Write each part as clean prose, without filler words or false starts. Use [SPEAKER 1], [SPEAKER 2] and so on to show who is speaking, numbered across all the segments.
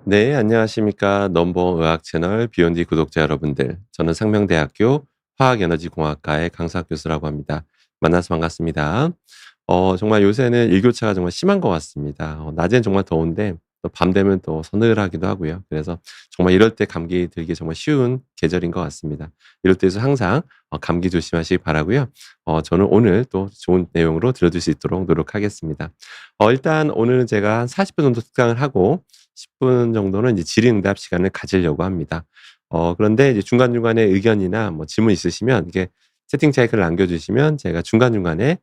[SPEAKER 1] 네, 안녕하십니까. 넘버 의학 채널 비욘디 구독자 여러분들. 저는 상명대학교 화학에너지공학과의 강사학 교수라고 합니다. 만나서 반갑습니다. 정말 요새는 일교차가 정말 심한 것 같습니다. 낮엔 정말 더운데 또 밤 되면 또 서늘하기도 하고요. 그래서 정말 이럴 때 감기 들기 정말 쉬운 계절인 것 같습니다. 이럴 때에서 항상 감기 조심하시기 바라고요. 저는 오늘 또 좋은 내용으로 들려줄 수 있도록 노력하겠습니다. 일단 오늘은 제가 한 40분 정도 특강을 하고 10분 정도는 이제 질의응답 시간을 가지려고 합니다. 그런데 이제 중간중간에 의견이나 뭐 질문 있으시면 이게 채팅창에 글을 남겨주시면 제가 중간중간에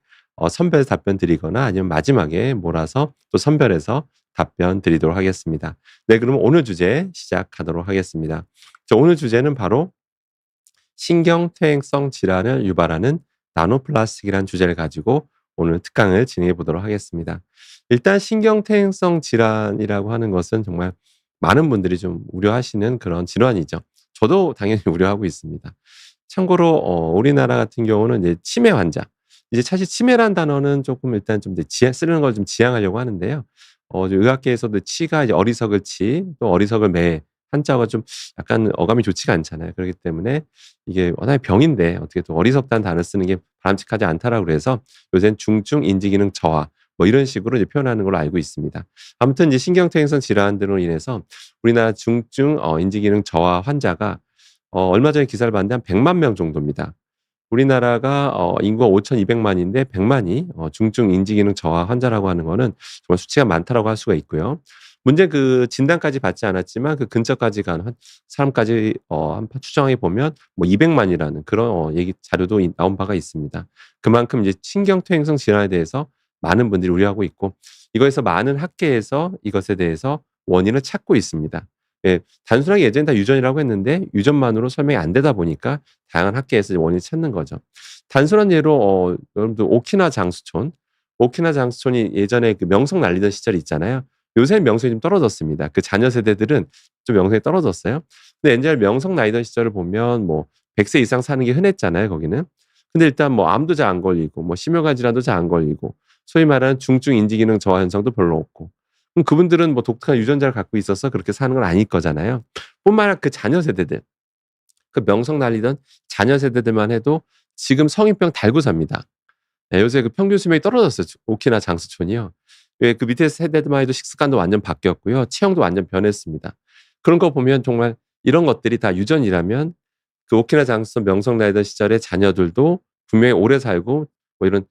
[SPEAKER 1] 선별 답변 드리거나 아니면 마지막에 몰아서 또 선별해서 답변 드리도록 하겠습니다. 네, 그러면 오늘 주제 시작하도록 하겠습니다. 오늘 주제는 바로 신경퇴행성 질환을 유발하는 나노플라스틱이라는 주제를 가지고 오늘 특강을 진행해 보도록 하겠습니다. 일단 신경퇴행성 질환이라고 하는 것은 정말 많은 분들이 좀 우려하시는 그런 질환이죠. 저도 당연히 우려하고 있습니다. 참고로 우리나라 같은 경우는 이제 치매 환자, 이제 사실 치매란 단어는 조금 일단 좀 이제 쓰는 걸 좀 지양하려고 하는데요. 의학계에서도 치가 이제 어리석을 치, 또 어리석을 매, 한자가 좀 약간 어감이 좋지가 않잖아요. 그렇기 때문에 이게 워낙에 병인데 어떻게 또 어리석다는 단어를 쓰는 게 바람직하지 않다라고 그래서 요새는 중증 인지기능 저하 뭐 이런 식으로 이제 표현하는 걸로 알고 있습니다. 아무튼 이제 신경퇴행성 질환들로 인해서 우리나라 중증 인지기능 저하 환자가 얼마 전에 기사를 봤는데 한 100만 명 정도입니다. 우리나라가 인구가 5,200만인데 100만이 중증 인지기능 저하 환자라고 하는 거는 정말 수치가 많다라고 할 수가 있고요. 문제는 그 진단까지 받지 않았지만 그 근처까지 간 사람까지 한번 추정해 보면 뭐 200만이라는 그런 얘기 자료도 나온 바가 있습니다. 그만큼 이제 신경퇴행성 질환에 대해서 많은 분들이 우려하고 있고 이거에서 많은 학계에서 이것에 대해서 원인을 찾고 있습니다. 예. 단순하게 예전에 다 유전이라고 했는데 유전만으로 설명이 안 되다 보니까 다양한 학계에서 원인을 찾는 거죠. 단순한 예로 여러분들 오키나 장수촌이 예전에 그 명성 날리던 시절이 있잖아요. 요새는 명성이 좀 떨어졌습니다. 그 자녀 세대들은 좀 명성이 떨어졌어요. 근데 옛날에 명성 나이던 시절을 보면 뭐 100세 이상 사는 게 흔했잖아요, 거기는. 근데 일단 뭐 암도 잘 안 걸리고 뭐 심혈관 질환도 잘 안 걸리고 소위 말하는 중증 인지기능 저하 현상도 별로 없고 그럼 그분들은 뭐 독특한 유전자를 갖고 있어서 그렇게 사는 건 아닐 거잖아요. 뿐만 아니라 그 자녀 세대들, 그 명성 날리던 자녀 세대들만 해도 지금 성인병 달고 삽니다. 예, 요새 그 평균 수명이 떨어졌어요. 오키나 장수촌이요. 왜 그 밑에 세대들만 해도 식습관도 완전 바뀌었고요. 체형도 완전 변했습니다. 그런 거 보면 정말 이런 것들이 다 유전이라면 그 오키나 장수촌 명성 날리던 시절의 자녀들도 분명히 오래 살고 뭐 이런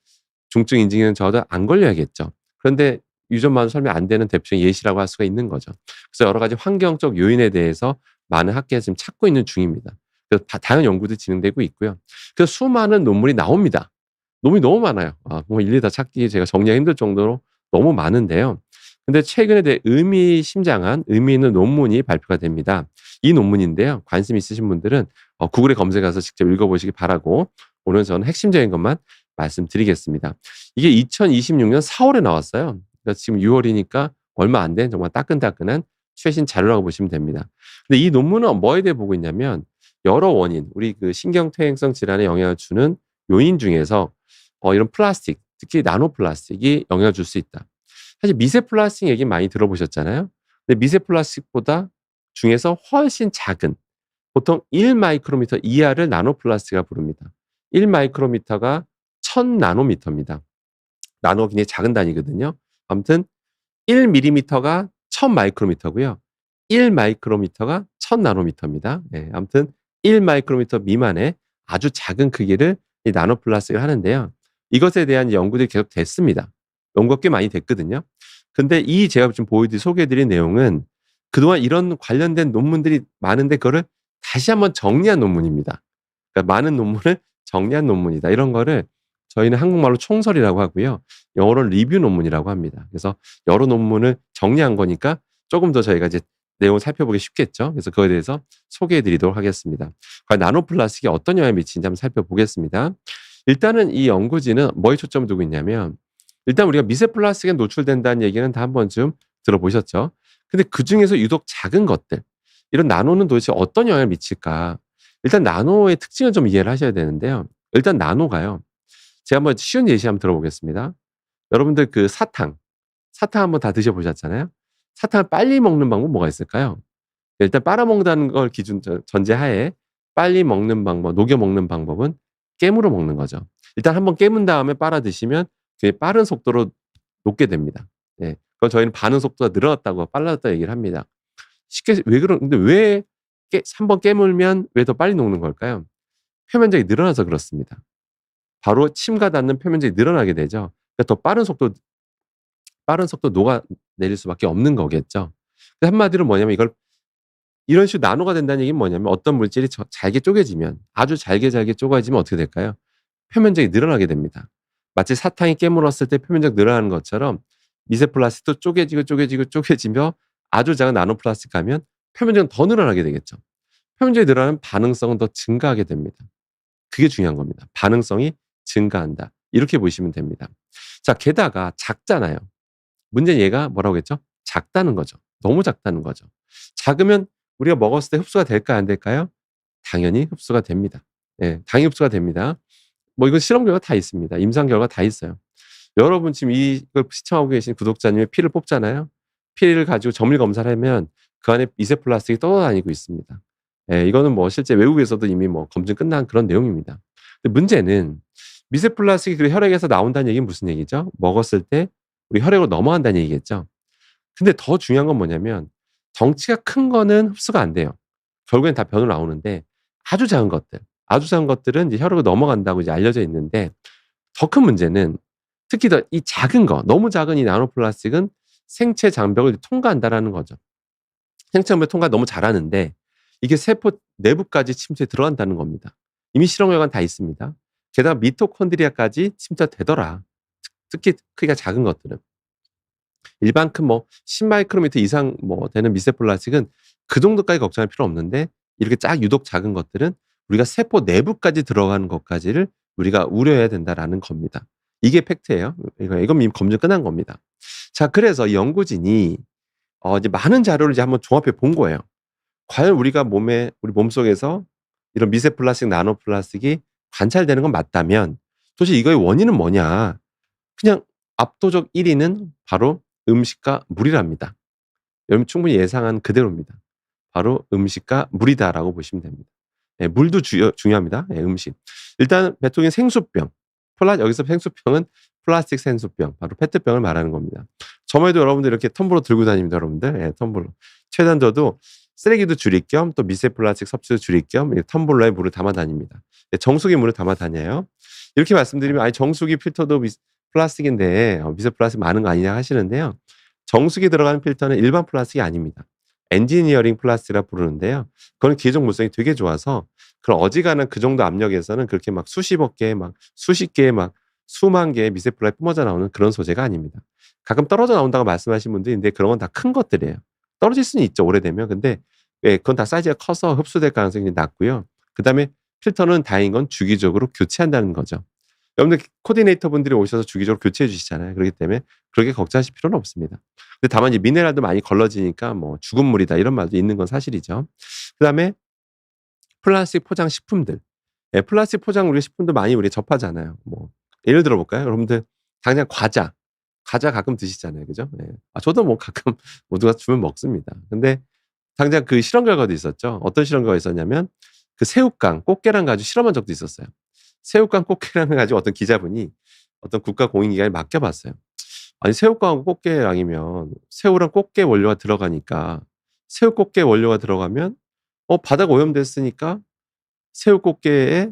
[SPEAKER 1] 중증 인지기능 저하도 안 걸려야겠죠. 그런데 유전만으로 설명 안 되는 대표적인 예시라고 할 수가 있는 거죠. 그래서 여러 가지 환경적 요인에 대해서 많은 학계에서 지금 찾고 있는 중입니다. 그래서 다양한 연구도 진행되고 있고요. 그래서 수많은 논문이 나옵니다. 논문이 너무 많아요. 뭐 일일이 다 찾기 제가 정리하기 힘들 정도로 너무 많은데요. 근데 최근에 대해 의미심장한 의미 있는 논문이 발표가 됩니다. 이 논문인데요. 관심 있으신 분들은 구글에 검색해서 직접 읽어보시기 바라고 오늘 저는 핵심적인 것만 말씀드리겠습니다. 이게 2026년 4월에 나왔어요. 그러니까 지금 6월이니까 얼마 안 된 정말 따끈따끈한 최신 자료라고 보시면 됩니다. 근데 이 논문은 뭐에 대해 보고 있냐면 여러 원인, 우리 그 신경퇴행성 질환에 영향을 주는 요인 중에서 이런 플라스틱, 특히 나노 플라스틱이 영향을 줄 수 있다. 사실 미세 플라스틱 얘기 많이 들어보셨잖아요. 근데 미세 플라스틱보다 중에서 훨씬 작은 보통 1 마이크로미터 이하를 나노 플라스틱이라고 부릅니다. 1 마이크로미터가 1000 나노미터입니다. 나노가 굉장히 작은 단위거든요. 아무튼 1 밀리미터가 1000 마이크로미터고요. 1 마이크로미터가 1000 나노미터입니다. 예, 아무튼 1 마이크로미터 미만의 아주 작은 크기를 이 나노 플라스틱을 하는데요. 이것에 대한 연구들이 계속 됐습니다. 연구가 꽤 많이 됐거든요. 근데 이 제가 지금 소개해 드린 내용은 그동안 이런 관련된 논문들이 많은데 그거를 다시 한번 정리한 논문입니다. 그러니까 많은 논문을 정리한 논문이다. 이런 거를 저희는 한국말로 총설이라고 하고요. 영어로는 리뷰 논문이라고 합니다. 그래서 여러 논문을 정리한 거니까 조금 더 저희가 이제 내용을 살펴보기 쉽겠죠. 그래서 그거에 대해서 소개해 드리도록 하겠습니다. 과연 나노 플라스틱이 어떤 영향을 미치는지 한번 살펴보겠습니다. 일단은 이 연구진은 뭐에 초점을 두고 있냐면 일단 우리가 미세 플라스틱에 노출된다는 얘기는 다 한 번쯤 들어보셨죠. 근데 그중에서 유독 작은 것들 이런 나노는 도대체 어떤 영향을 미칠까? 일단 나노의 특징을 좀 이해를 하셔야 되는데요. 일단 나노가요. 제가 한번 쉬운 예시 한번 들어보겠습니다. 여러분들 그 사탕 한번 다 드셔 보셨잖아요. 사탕을 빨리 먹는 방법 뭐가 있을까요? 일단 빨아먹는다는 걸 기준 전제하에 빨리 먹는 방법, 녹여 먹는 방법은 깨물어 먹는 거죠. 일단 한번 깨문 다음에 빨아 드시면 굉장히 빠른 속도로 녹게 됩니다. 예. 그건 저희는 반응 속도가 늘어났다고 빨라졌다고 얘기를 합니다. 쉽게 왜 근데 왜 한번 깨물면 왜 더 빨리 녹는 걸까요? 표면적이 늘어나서 그렇습니다. 바로 침과 닿는 표면적이 늘어나게 되죠. 그러니까 더 빠른 속도 녹아내릴 수밖에 없는 거겠죠. 한마디로 뭐냐면 이런 식으로 나노가 된다는 얘기는 뭐냐면 어떤 물질이 잘게 쪼개지면 아주 잘게 쪼개지면 어떻게 될까요? 표면적이 늘어나게 됩니다. 마치 사탕이 깨물었을 때 표면적 늘어나는 것처럼 미세 플라스틱도 쪼개지며 아주 작은 나노 플라스틱 가면 표면적은 더 늘어나게 되겠죠. 표면적이 늘어나면 반응성은 더 증가하게 됩니다. 그게 중요한 겁니다. 반응성이 증가한다. 이렇게 보시면 됩니다. 자, 게다가 작잖아요. 문제는 얘가 뭐라고 했죠? 작다는 거죠. 너무 작다는 거죠. 작으면 우리가 먹었을 때 흡수가 될까요? 안 될까요? 당연히 흡수가 됩니다. 예, 당연히 흡수가 됩니다. 뭐 이건 실험 결과 다 있습니다. 임상 결과 다 있어요. 여러분 지금 이걸 시청하고 계신 구독자님의 피를 뽑잖아요. 피를 가지고 정밀 검사를 하면 그 안에 미세 플라스틱이 떠다니고 있습니다. 예, 이거는 뭐 실제 외국에서도 이미 뭐 검증 끝난 그런 내용입니다. 근데 문제는 미세 플라스틱이 그 혈액에서 나온다는 얘기는 무슨 얘기죠? 먹었을 때 우리 혈액으로 넘어간다는 얘기겠죠. 근데 더 중요한 건 뭐냐면 덩치가 큰 거는 흡수가 안 돼요. 결국엔 다 변으로 나오는데 아주 작은 것들은 이제 혈액으로 넘어간다고 이제 알려져 있는데 더 큰 문제는 특히 더 이 작은 거, 너무 작은 이 나노 플라스틱은 생체 장벽을 통과한다라는 거죠. 생체 장벽 통과 너무 잘하는데 이게 세포 내부까지 침투해 들어간다는 겁니다. 이미 실험 결과는 다 있습니다. 게다가 미토콘드리아까지 침투되더라. 특히 크기가 작은 것들은. 일반 큰 뭐 10마이크로미터 이상 뭐 되는 미세 플라스틱은 그 정도까지 걱정할 필요 없는데 이렇게 유독 작은 것들은 우리가 세포 내부까지 들어가는 것까지를 우리가 우려해야 된다라는 겁니다. 이게 팩트예요. 이건 이미 검증 끝난 겁니다. 자, 그래서 이 연구진이 이제 많은 자료를 이제 한번 종합해 본 거예요. 과연 우리 몸속에서 이런 미세 플라스틱, 나노 플라스틱이 관찰되는 건 맞다면 도대체 이거의 원인은 뭐냐? 그냥 압도적 1위는 바로 음식과 물이랍니다. 여러분 충분히 예상한 그대로입니다. 바로 음식과 물이다라고 보시면 됩니다. 예, 물도 중요합니다. 예, 음식. 일단 배통인 생수병. 여기서 생수병은 플라스틱 생수병, 바로 페트병을 말하는 겁니다. 저번에도 여러분들 이렇게 텀블러 들고 다닙니다, 여러분들. 예, 텀블러. 최대한 저도 쓰레기도 줄일 겸 또 미세 플라스틱 섭취도 줄일 겸 텀블러에 물을 담아 다닙니다. 예, 정수기 물을 담아 다녀요. 이렇게 말씀드리면 아니 정수기 필터도 플라스틱인데 미세 플라스틱 많은 거 아니냐 하시는데요. 정수기 들어가는 필터는 일반 플라스틱이 아닙니다. 엔지니어링 플라스틱이라 부르는데요. 그건 기회적 물성이 되게 좋아서 그런 어지간한 그 정도 압력에서는 그렇게 막 수십억 개, 막 수십 개, 막 수만 개의 미세 플라스틱 뿜어져 나오는 그런 소재가 아닙니다. 가끔 떨어져 나온다고 말씀하신 분들이 있는데 그런 건 다 큰 것들이에요. 떨어질 수는 있죠, 오래되면. 근데 예, 그건 다 사이즈가 커서 흡수될 가능성이 낮고요. 그다음에 필터는 다행인 건 주기적으로 교체한다는 거죠. 여러분들 코디네이터 분들이 오셔서 주기적으로 교체해 주시잖아요. 그렇기 때문에 그렇게 걱정하실 필요는 없습니다. 근데 다만 이제 미네랄도 많이 걸러지니까 뭐 죽은 물이다 이런 말도 있는 건 사실이죠. 그다음에 플라스틱 포장 식품들. 예, 플라스틱 포장 우리 식품도 많이 우리 접하잖아요. 뭐 예를 들어 볼까요? 여러분들 당장 과자 가끔 드시잖아요. 그죠? 예. 저도 뭐 가끔 뭐 누가 주면 먹습니다. 근데 당장 그 실험 결과도 있었죠. 어떤 실험 결과가 있었냐면 그 새우깡, 꽃게랑 가지고 실험한 적도 있었어요. 새우깡, 꽃게랑을 가지고 어떤 기자분이 어떤 국가 공인기관에 맡겨봤어요. 아니 새우깡하고 꽃게랑이면 새우랑 꽃게 원료가 들어가니까 새우 꽃게 원료가 들어가면 바다가 오염됐으니까 새우 꽃게에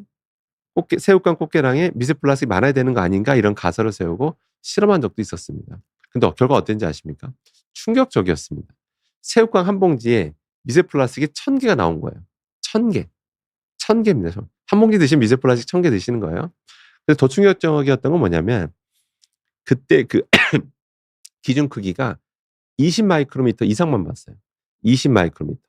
[SPEAKER 1] 새우깡 꽃게랑에 미세 플라스틱이 많아야 되는 거 아닌가 이런 가설을 세우고 실험한 적도 있었습니다. 근데 결과 어땠는지 아십니까? 충격적이었습니다. 새우깡 한 봉지에 미세 플라스틱이 1000개가 나온 거예요. 1000개. 1000개입니다. 한 봉지 드시면 미세 플라스틱 1000개 드시는 거예요. 근데 더 충격적이었던 건 뭐냐면 그때 그 기준 크기가 20 마이크로미터 이상만 봤어요. 20 마이크로미터.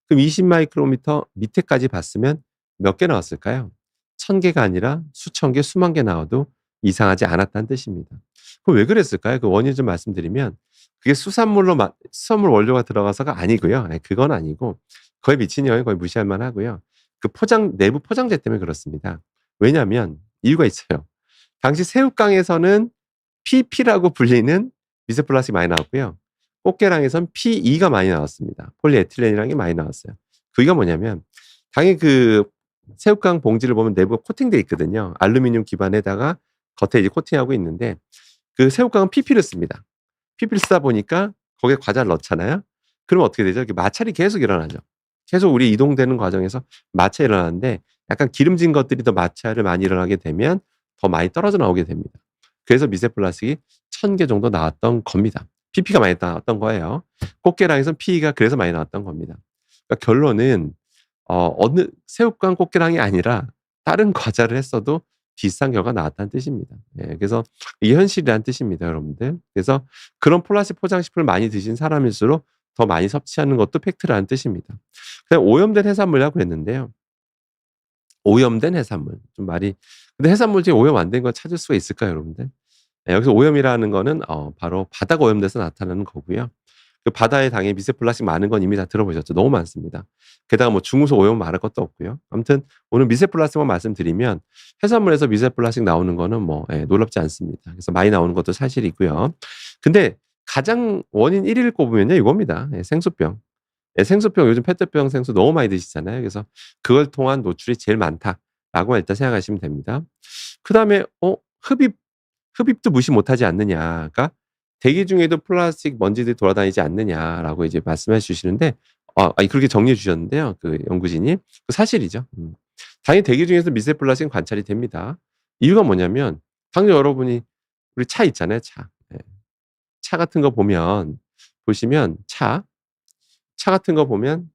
[SPEAKER 1] 그럼 20 마이크로미터 밑에까지 봤으면 몇 개 나왔을까요? 1000개가 아니라 수천 개, 수만 개 나와도 이상하지 않았다는 뜻입니다. 그럼 왜 그랬을까요? 그 원인 좀 말씀드리면 그게 수산물 원료가 들어가서가 아니고요. 네, 그건 아니고 거의 미친 영향이 거의 무시할 만하고요. 그 내부 포장재 때문에 그렇습니다. 왜냐하면 이유가 있어요. 당시 새우깡에서는 PP라고 불리는 미세 플라스틱이 많이 나왔고요. 꽃게랑에선 PE가 많이 나왔습니다. 폴리에틸렌이라는 게 많이 나왔어요. 그게 뭐냐면 당연히 그 새우깡 봉지를 보면 내부가 코팅돼 있거든요. 알루미늄 기반에다가 겉에 이제 코팅하고 있는데 그 새우깡은 PP를 씁니다. PP를 쓰다 보니까 거기에 과자를 넣잖아요. 그러면 어떻게 되죠? 이렇게 마찰이 계속 일어나죠. 계속 우리 이동되는 과정에서 마찰이 일어나는데 약간 기름진 것들이 더 마찰을 많이 일어나게 되면 더 많이 떨어져 나오게 됩니다. 그래서 미세 플라스틱이 1000개 정도 나왔던 겁니다. PP가 많이 나왔던 거예요. 꽃게랑에선 PE가 그래서 많이 나왔던 겁니다. 그러니까 결론은 어느 새우깡 꽃게랑이 아니라 다른 과자를 했어도 비슷한 결과가 나왔다는 뜻입니다. 예, 그래서 이게 현실이라는 뜻입니다, 여러분들. 그래서 그런 플라스틱 포장식품을 많이 드신 사람일수록 더 많이 섭취하는 것도 팩트라는 뜻입니다. 그다음에 오염된 해산물이라고 그랬는데요. 오염된 해산물. 좀 말이 근데 해산물 중에 오염 안 된 거 찾을 수가 있을까요, 여러분들? 예, 여기서 오염이라는 거는 바로 바다가 오염돼서 나타나는 거고요. 그 바다에 당연히 미세 플라스틱 많은 건 이미 다 들어보셨죠. 너무 많습니다. 게다가 뭐 중우소 오염 말할 것도 없고요. 아무튼 오늘 미세 플라스틱만 말씀드리면 해산물에서 미세 플라스틱 나오는 거는 뭐 놀랍지 않습니다. 그래서 많이 나오는 것도 사실이고요. 근데 가장 원인 1위를 꼽으면요 이겁니다. 생수병. 생수병 요즘 페트병 생수 너무 많이 드시잖아요. 그래서 그걸 통한 노출이 제일 많다라고만 일단 생각하시면 됩니다. 그다음에 흡입 흡입도 무시 못하지 않느냐. 그러니까 대기 중에도 플라스틱 먼지들이 돌아다니지 않느냐라고 이제 말씀해 주시는데 그렇게 정리해 주셨는데요. 그 연구진이. 그 사실이죠. 당연히 대기 중에서 미세 플라스틱은 관찰이 됩니다. 이유가 뭐냐면 당연히 여러분이 우리 차 있잖아요, 차. 예. 차 같은 거 보시면 차 같은 거 보면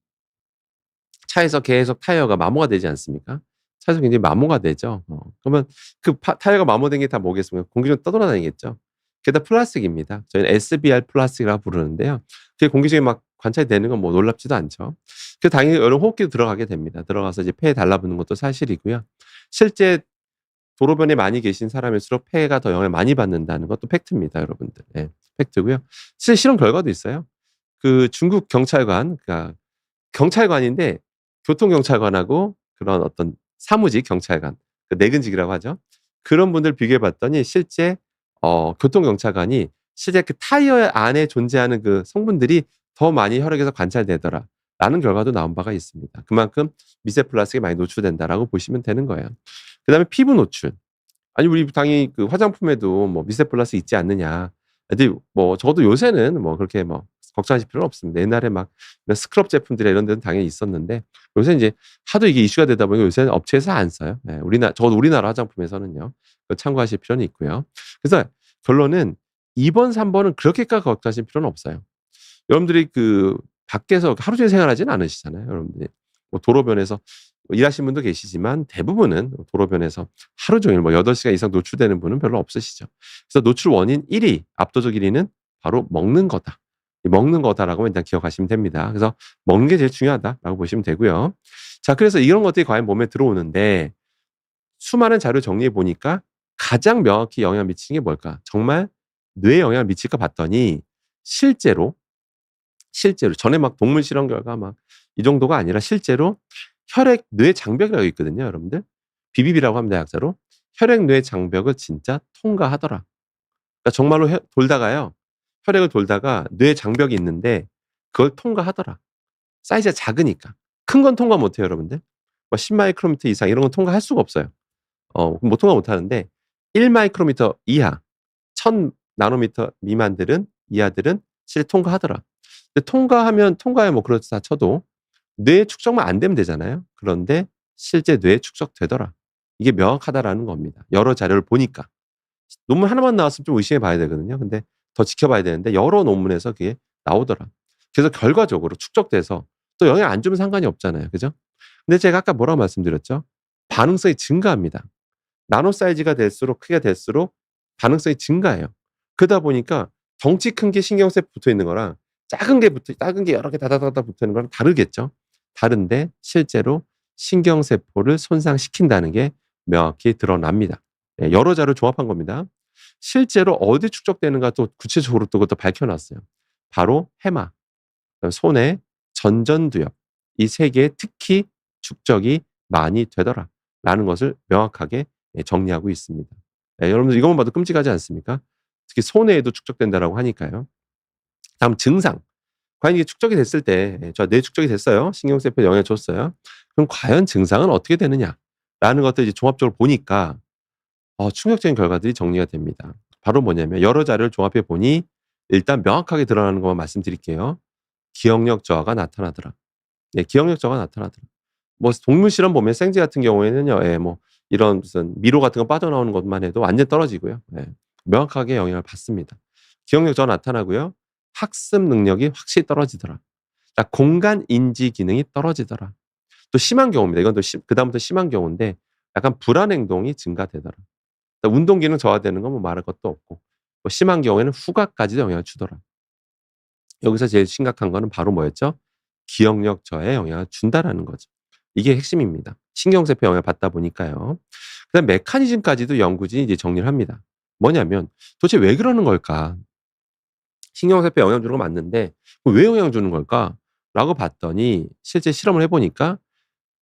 [SPEAKER 1] 차에서 계속 타이어가 마모가 되지 않습니까? 차에서 굉장히 마모가 되죠. 그러면 그 타이어가 마모된 게 다 뭐겠습니까? 공기 중에 떠돌아다니겠죠. 그게 다 플라스틱입니다. 저희는 SBR 플라스틱이라고 부르는데요. 그게 공기 중에 막 관찰이 되는 건 뭐 놀랍지도 않죠. 그 당연히 여러 호흡기도 들어가게 됩니다. 들어가서 이제 폐에 달라붙는 것도 사실이고요. 실제 도로변에 많이 계신 사람일수록 폐가 더 영향을 많이 받는다는 것도 팩트입니다, 여러분들. 예, 팩트고요. 실제 실험 결과도 있어요. 그 중국 경찰관, 그러니까 경찰관인데 교통경찰관하고 그런 어떤 사무직 경찰관, 그 내근직이라고 하죠. 그런 분들 비교해 봤더니 실제 교통경찰관이 실제 그 타이어 안에 존재하는 그 성분들이 더 많이 혈액에서 관찰되더라라는 결과도 나온 바가 있습니다. 그만큼 미세 플라스틱이 많이 노출된다라고 보시면 되는 거예요. 그다음에 피부 노출. 아니 우리 당연히 그 화장품에도 뭐 미세 플라스틱 있지 않느냐. 근데 뭐 적어도 요새는 뭐 그렇게 뭐 걱정하실 필요는 없습니다. 옛날에 막 스크럽 제품들이 이런 데는 당연히 있었는데 요새 이제 하도 이게 이슈가 되다 보니까 요새는 업체에서 안 써요. 예, 적어도 우리나라 화장품에서는요. 그거 참고하실 필요는 있고요. 그래서 결론은 2번, 3번은 그렇게까지 걱정하실 필요는 없어요. 여러분들이 그 밖에서 하루 종일 생활하지는 않으시잖아요. 여러분들이 뭐 도로변에서 일하시는 분도 계시지만 대부분은 도로변에서 하루 종일 뭐 8시간 이상 노출되는 분은 별로 없으시죠. 그래서 노출 원인 1위, 압도적 1위는 바로 먹는 거다. 먹는 거다라고 일단 기억하시면 됩니다. 그래서 먹는 게 제일 중요하다라고 보시면 되고요. 자, 그래서 이런 것들이 과연 몸에 들어오는데 수많은 자료 정리해 보니까 가장 명확히 영향을 미치는 게 뭘까? 정말 뇌에 영향을 미칠까 봤더니 실제로 전에 막 동물 실험 결과 막 이 정도가 아니라 실제로 혈액 뇌 장벽이라고 있거든요, 여러분들. BBB라고 합니다, 약자로. 혈액 뇌 장벽을 진짜 통과하더라. 그러니까 정말로 돌다가요. 혈액을 돌다가 뇌 장벽이 있는데 그걸 통과하더라. 사이즈가 작으니까. 큰 건 통과 못 해요, 여러분들. 뭐 10 마이크로미터 이상 이런 건 통과할 수가 없어요. 뭐 통과 못 하는데 1 마이크로미터 이하, 1000 나노미터 미만들은 이하들은 실제 통과하더라. 근데 통과에 뭐 그렇다 쳐도 뇌 축적만 안 되면 되잖아요. 그런데 실제 뇌에 축적되더라. 이게 명확하다라는 겁니다. 여러 자료를 보니까. 논문 하나만 나왔으면 좀 의심해 봐야 되거든요. 근데 더 지켜봐야 되는데 여러 논문에서 그게 나오더라. 그래서 결과적으로 축적돼서 또 영향 안 주면 상관이 없잖아요. 그죠? 근데 제가 아까 뭐라고 말씀드렸죠? 반응성이 증가합니다. 나노 사이즈가 될수록 크게 될수록 반응성이 증가해요. 그러다 보니까 덩치 큰 게 신경쇠 붙어 있는 거랑 작은 게 여러 개 다다다다 붙어 있는 거랑 다르겠죠. 다른데 실제로 신경세포를 손상시킨다는 게 명확히 드러납니다. 예, 여러 자료를 종합한 겁니다. 실제로 어디 축적되는가 또 구체적으로 또 그것도 밝혀놨어요. 바로 해마, 손의 전전두엽 이 세 개에 특히 축적이 많이 되더라라는 것을 명확하게 정리하고 있습니다. 여러분들 이것만 봐도 끔찍하지 않습니까? 특히 손에도 축적된다라고 하니까요. 다음 증상. 과연 이게 축적이 됐을 때 뇌 축적이 됐어요. 신경세포에 영향을 줬어요. 그럼 과연 증상은 어떻게 되느냐라는 것들 이제 종합적으로 보니까 충격적인 결과들이 정리가 됩니다. 바로 뭐냐면 여러 자료를 종합해 보니 일단 명확하게 드러나는 것만 말씀드릴게요. 기억력 저하가 나타나더라. 네, 기억력 저하가 나타나더라. 뭐 동물 실험 보면 생쥐 같은 경우에는요. 뭐 이런 무슨 미로 같은 거 빠져나오는 것만 해도 완전 떨어지고요. 명확하게 영향을 받습니다. 기억력 저하 나타나고요. 학습 능력이 확실히 떨어지더라. 공간 인지 기능이 떨어지더라. 또 심한 경우입니다. 이건 또 그다음부터 심한 경우인데 약간 불안 행동이 증가되더라. 운동 기능 저하되는 건 뭐 말할 것도 없고 심한 경우에는 후각까지도 영향을 주더라. 여기서 제일 심각한 거는 바로 뭐였죠? 기억력 저하에 영향을 준다라는 거죠. 이게 핵심입니다. 신경세포에 영향을 받다 보니까요. 그다음 메커니즘까지도 연구진이 이제 정리를 합니다. 뭐냐면 도대체 왜 그러는 걸까? 신경세포에 영향 주는 건 맞는데 왜 영향 주는 걸까?라고 봤더니 실제 실험을 해 보니까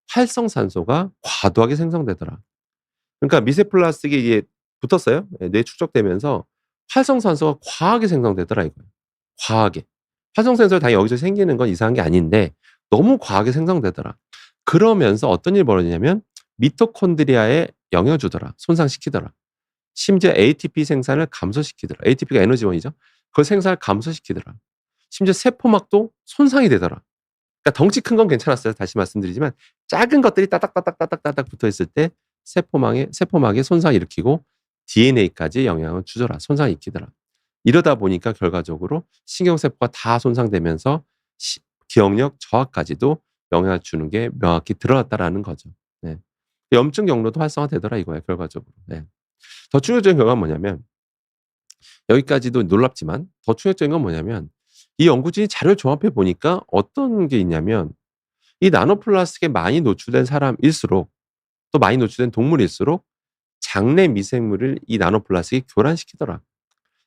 [SPEAKER 1] 활성산소가 과도하게 생성되더라. 그러니까 미세 플라스틱이 이게 붙었어요. 뇌에 축적되면서 활성산소가 과하게 생성되더라 이거예요. 과하게. 활성산소가 당연히 여기서 생기는 건 이상한 게 아닌데 너무 과하게 생성되더라. 그러면서 어떤 일이 벌어지냐면 미토콘드리아에 영향을 주더라. 손상시키더라. 심지어 ATP 생산을 감소시키더라. ATP가 에너지원이죠. 그 생산을 감소시키더라. 심지어 세포막도 손상이 되더라. 그러니까 덩치 큰 건 괜찮았어요. 다시 말씀드리지만 작은 것들이 따닥따닥따닥따닥 붙어 있을 때 세포막에 손상을 일으키고 DNA까지 영향을 주더라. 손상을 일으키더라. 이러다 보니까 결과적으로 신경세포가 다 손상되면서 기억력 저하까지도 영향을 주는 게 명확히 드러났다라는 거죠. 네. 염증 경로도 활성화되더라 이거예요 결과적으로. 네. 더 충격적인 결과는 뭐냐면 여기까지도 놀랍지만 더 충격적인 건 뭐냐면 이 연구진이 자료를 종합해 보니까 어떤 게 있냐면 이 나노플라스틱에 많이 노출된 사람일수록 또 많이 노출된 동물일수록 장내 미생물을 이 나노플라스틱이 교란시키더라.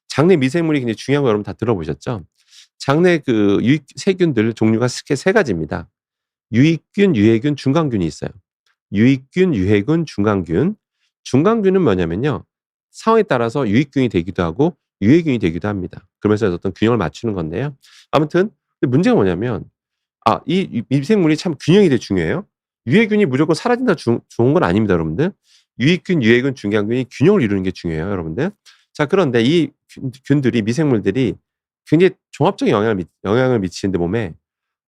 [SPEAKER 1] 장내 미생물이 굉장히 중요한 거 여러분 다 들어보셨죠? 장내 그 세균들 종류가 크게 세 가지입니다. 유익균, 유해균, 중간균이 있어요. 유익균, 유해균, 중간균. 중간균은 뭐냐면요. 상황에 따라서 유익균이 되기도 하고 유해균이 되기도 합니다. 그러면서 어떤 균형을 맞추는 건데요. 아무튼 문제가 뭐냐면 이 미생물이 참 균형이 되게 중요해요. 유해균이 무조건 사라진다 좋은 건 아닙니다, 여러분들. 유익균, 유해균, 중간균이 균형을 이루는 게 중요해요, 여러분들. 자, 그런데 이 균들이 미생물들이 굉장히 종합적인 영향을 미치는데 몸에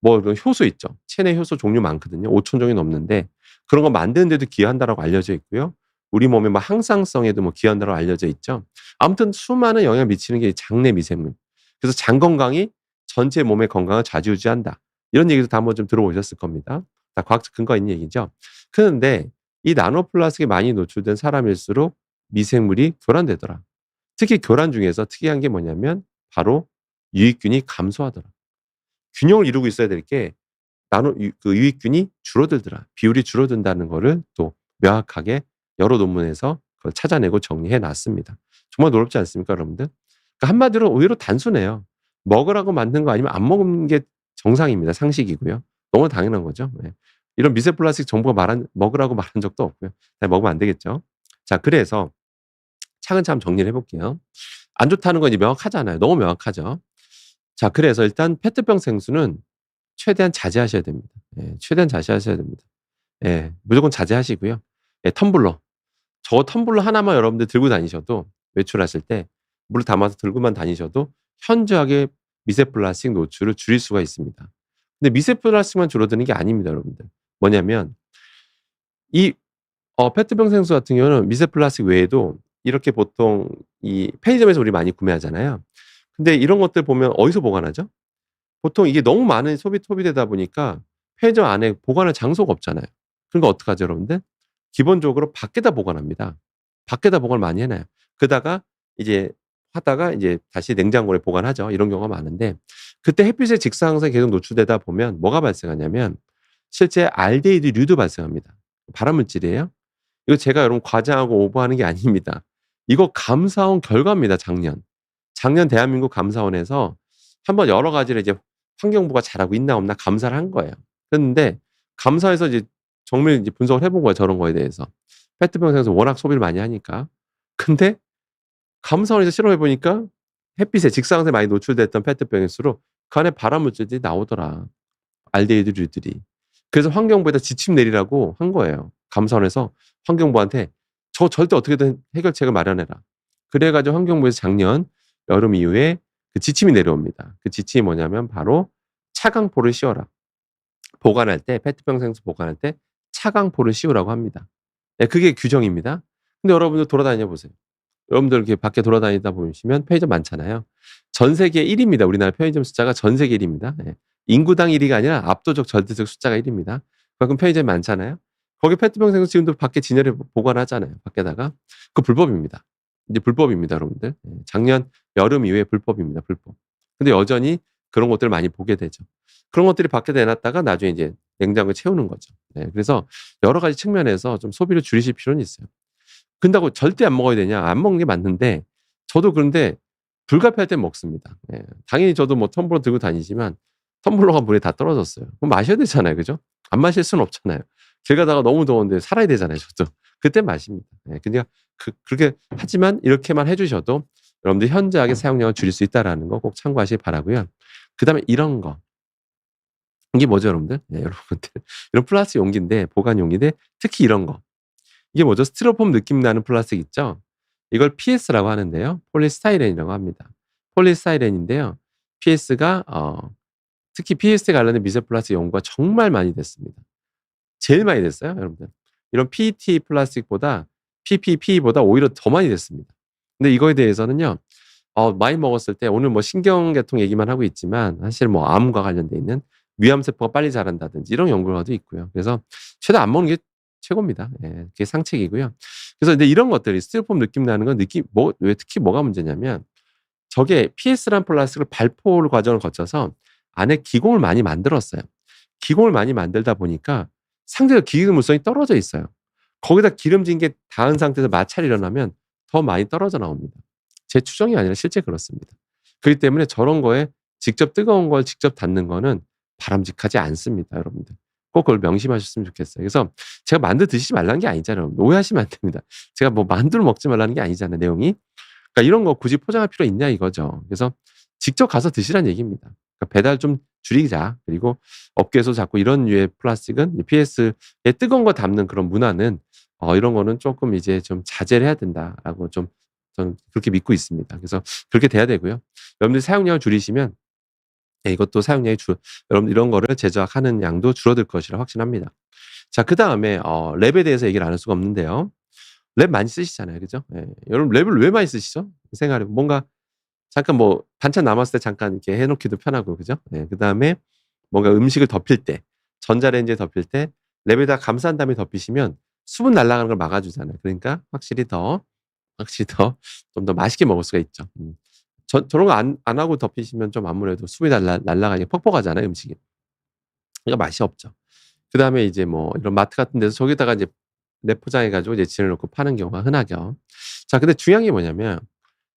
[SPEAKER 1] 뭐 그런 효소 있죠. 체내 효소 종류 많거든요. 5천 종이 넘는데 그런 거 만드는 데도 기여한다라고 알려져 있고요. 우리 몸의 뭐 항상성에도 뭐 기여한다라고 알려져 있죠. 아무튼 수많은 영향을 미치는 게 장내 미생물. 그래서 장 건강이 전체 몸의 건강을 좌지우지한다. 이런 얘기도 다 한번 좀 들어보셨을 겁니다. 다 과학적 근거가 있는 얘기죠. 그런데 이 나노플라스틱에 많이 노출된 사람일수록 미생물이 교란되더라. 특히 교란 중에서 특이한 게 뭐냐면 바로 유익균이 감소하더라. 균형을 이루고 있어야 될 게 그 유익균이 줄어들더라. 비율이 줄어든다는 거를 또 명확하게 여러 논문에서 그걸 찾아내고 정리해 놨습니다. 정말 놀랍지 않습니까, 여러분들? 그러니까 한마디로 의외로 단순해요. 먹으라고 만든 거 아니면 안 먹는 게 정상입니다. 상식이고요. 너무 당연한 거죠. 네. 이런 미세 플라스틱 정부가 먹으라고 말한 적도 없고요. 먹으면 안 되겠죠. 자, 그래서 차근차근 정리를 해 볼게요. 안 좋다는 건 이제 명확하잖아요. 너무 명확하죠. 자, 그래서 일단 페트병 생수는 최대한 자제하셔야 됩니다. 최대한 자제하셔야 됩니다. 무조건 자제하시고요. 텀블러. 저 텀블러 하나만 여러분들 들고 다니셔도 외출하실 때 물 담아서 들고만 다니셔도 현저하게 미세 플라스틱 노출을 줄일 수가 있습니다. 근데 미세 플라스틱만 줄어드는 게 아닙니다, 여러분들. 뭐냐면 이 페트병 생수 같은 경우는 미세 플라스틱 외에도 이렇게 보통 이 편의점에서 우리 많이 구매하잖아요. 근데 이런 것들 보면 어디서 보관하죠? 보통 이게 너무 많은 소비되다 보니까 편의점 안에 보관할 장소가 없잖아요. 그러니까 어떡하죠, 여러분들? 기본적으로 밖에다 보관합니다. 밖에다 보관을 많이 해 놔요. 그러다가 이제 하다가 이제 다시 냉장고에 보관하죠. 이런 경우가 많은데 그때 햇빛에 직사광선에 계속 노출되다 보면 뭐가 발생하냐면 실제 알데히드류도 발생합니다. 발암물질이에요. 이거 제가 여러분 과장하고 오버하는 게 아닙니다. 이거 감사원 결과입니다, 작년. 작년 대한민국 감사원에서 한번 여러 가지를 이제 환경부가 잘하고 있나 없나 감사를 한 거예요. 그랬는데 감사에서 이제 정밀 이제 분석을 해본 거예요, 저런 거에 대해서. 페트병 생수 워낙 소비를 많이 하니까. 근데 감사원에서 실험해 보니까 햇빛에 직사광선에 많이 노출됐던 페트병일수록 그 안에 발암물질들이 나오더라. 알데히드류들이. 그래서 환경부에다 지침 내리라고 한 거예요. 감사원에서 환경부한테 "저 절대 어떻게든 해결책을 마련해라." 그래 가지고 환경부에서 작년 여름 이후에 그 지침이 내려옵니다. 그 지침이 뭐냐면 바로 "차광포를 씌워라." 보관할 때 페트병 생수 보관할 때 차광포를 씌우라고 합니다. 예, 그게 규정입니다. 근데 여러분들 돌아다녀 보세요. 여러분들 이렇게 밖에 돌아다니다 보시면 편의점 많잖아요. 전 세계 1 위입니다. 우리나라 편의점 숫자가 전 세계 1 위입니다. 예. 인구당 1 위가 아니라 압도적 절대적 숫자가 1 위입니다. 그만큼 편의점이 많잖아요. 거기 페트병 생수 지금도 밖에 진열해 보관하잖아요, 밖에다가. 그거 불법입니다. 이제 불법입니다, 여러분들. 예. 작년 여름 이후에 불법입니다, 불법. 근데 여전히 그런 것들을 많이 보게 되죠. 그런 것들이 밖에 내놨다가 나중에 이제 냉장고에 채우는 거죠. 네. 그래서 여러 가지 측면에서 좀 소비를 줄이실 필요는 있어요. 그런다고 절대 안 먹어야 되냐? 안 먹는 게 맞는데 저도 그런데 불가피할 땐 먹습니다. 예. 당연히 저도 뭐 텀블러 들고 다니지만 텀블러가 물에 다 떨어졌어요. 그럼 마셔야 되잖아요. 그죠? 안 마실 수는 없잖아요. 길 가다가 너무 더운데 살아야 되잖아요, 저도. 그땐 마십니다. 예. 그냥 그렇게 하지만 이렇게만 해 주셔도 여러분들 현저하게 사용량을 줄일 수 있다라는 거 꼭 참고하시기 바라고요. 그다음에 이런 거. 이게 뭐죠, 여러분들? 네, 여러분들. 이런 플라스틱 용기인데 보관 용기인데 특히 이런 거. 이게 뭐죠? 스티로폼 느낌 나는 플라스틱 있죠? 이걸 PS라고 하는데요. 폴리스타이렌이라고 합니다. 폴리스타이렌인데요. PS가 특히 PS에 관련된 미세 플라스틱 연구가 정말 많이 됐습니다. 제일 많이 됐어요, 여러분들. 이런 PET 플라스틱보다 PPP보다 오히려 더 많이 됐습니다. 근데 이거에 대해서는요. 많이 먹었을 때 오늘 뭐 신경계통 얘기만 하고 있지만 사실 뭐 암과 관련돼 있는 위암세포가 빨리 자란다든지 이런 연구가도 있고요. 그래서 최대한 안 먹는 게 최고입니다. 예. 그게 상책이고요. 그래서 근데 이런 것들이 스티로폼 느낌 나는 건 왜 특히 뭐가 문제냐면 저게 PS라는 플라스틱을 발포 과정을 거쳐서 안에 기공을 많이 만들었어요. 기공을 많이 만들다 보니까 상대적 기계물성이 떨어져 있어요. 거기다 기름진 게 닿은 상태에서 마찰이 일어나면 더 많이 떨어져 나옵니다. 제 추정이 아니라 실제 그렇습니다. 그렇기 때문에 저런 거에 직접 뜨거운 걸 직접 닿는 거는 바람직하지 않습니다, 여러분들. 꼭 그걸 명심하셨으면 좋겠어요. 그래서 제가 만두 드시지 말라는 게 아니잖아요. 오해하시면 안 됩니다. 제가 뭐 만두를 먹지 말라는 게 아니잖아요, 내용이. 그러니까 이런 거 굳이 포장할 필요 있냐 이거죠. 그래서 직접 가서 드시라는 얘기입니다. 그러니까 배달 좀 줄이자. 그리고 업계에서 자꾸 이런 류의 플라스틱은 PS에 뜨거운 거 담는 그런 문화는 이런 거는 조금 이제 좀 자제를 해야 된다라고 좀 저는 그렇게 믿고 있습니다. 그래서 그렇게 돼야 되고요. 여러분들이 사용량을 줄이시면 이것도 사용량이 여러분 이런 거를 제작하는 양도 줄어들 것이라 확신합니다. 자, 그다음에 랩에 대해서 얘기를 안 할 수가 없는데요. 랩 많이 쓰시잖아요. 그죠? 예. 여러분 랩을 왜 많이 쓰시죠? 생활에 뭔가 잠깐 뭐 반찬 남았을 때 잠깐 이렇게 해 놓기도 편하고 그죠? 예. 그다음에 뭔가 음식을 덮일 때 전자레인지에 덮일 때 랩에다 감싼 다음에 덮이시면 수분 날아가는 걸 막아 주잖아요. 그러니까 확실히 더 좀 더 맛있게 먹을 수가 있죠. 저런 거 안 하고 덮이시면 좀 아무래도 수분이 날아가니까 퍽퍽하잖아요, 음식이. 그러니까 맛이 없죠. 그다음에 이제 뭐 이런 마트 같은 데서 저기다가 이제 랩 포장해 가지고 이제 진을 놓고 파는 경우가 흔하죠. 자, 근데 중요한 게 뭐냐면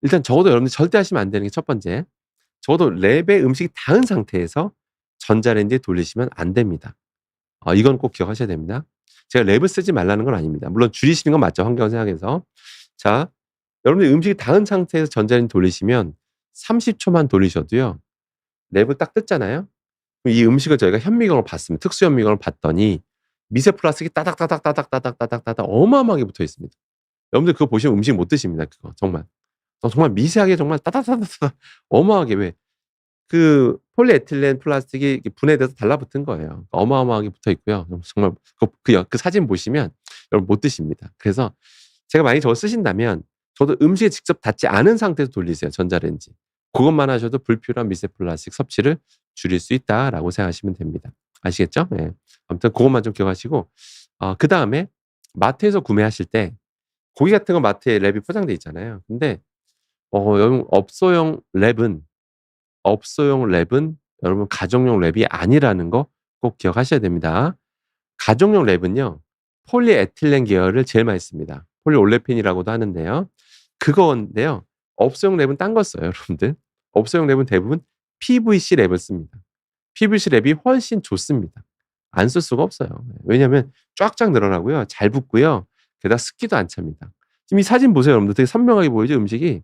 [SPEAKER 1] 일단 적어도 여러분들 절대 하시면 안 되는 게 첫 번째. 적어도 랩에 음식이 닿은 상태에서 전자레인지에 돌리시면 안 됩니다. 이건 꼭 기억하셔야 됩니다. 제가 랩을 쓰지 말라는 건 아닙니다. 물론 줄이시는 건 맞죠, 환경을 생각해서. 자, 여러분들이 음식이 닿은 상태에서 전자레인지 돌리시면 30 초만 돌리셔도요. 랩을 딱 뜯잖아요. 그럼 이 음식을 저희가 현미경으로 봤습니다. 특수 현미경으로 봤더니 미세 플라스틱이 따닥따닥따닥따닥따닥따닥 어마어마하게 붙어 있습니다. 여러분들 그거 보시면 음식 못 드십니다, 그거 정말. 정말 미세하게 정말 따닥따닥따닥 어마하게 왜 그 폴리에틸렌 플라스틱이 이렇게 분해돼서 달라붙은 거예요. 어마어마하게 붙어 있고요. 정말 그 사진 보시면 여러분 못 드십니다. 그래서 제가 만약에 저거 쓰신다면 저도 음식에 직접 닿지 않은 상태에서 돌리세요, 전자레인지. 그것만 하셔도 불필요한 미세 플라스틱 섭취를 줄일 수 있다라고 생각하시면 됩니다. 아시겠죠? 예. 아무튼 그것만 좀 기억하시고 그다음에 마트에서 구매하실 때 고기 같은 거 마트에 랩이 포장돼 있잖아요. 근데 여러분 업소용 랩은 여러분 가정용 랩이 아니라는 거 꼭 기억하셔야 됩니다. 가정용 랩은요. 폴리에틸렌 계열을 제일 많이 씁니다. 폴리올레핀이라고도 하는데요. 그건데요. 업소용 랩은 딴 거 써요, 여러분들. 업소용 랩은 대부분 PVC 랩을 씁니다. PVC 랩이 훨씬 좋습니다. 안 쓸 수가 없어요. 왜냐하면 쫙쫙 늘어나고요. 잘 붙고요. 게다가 습기도 안 찹니다. 지금 이 사진 보세요, 여러분들. 되게 선명하게 보이죠, 음식이.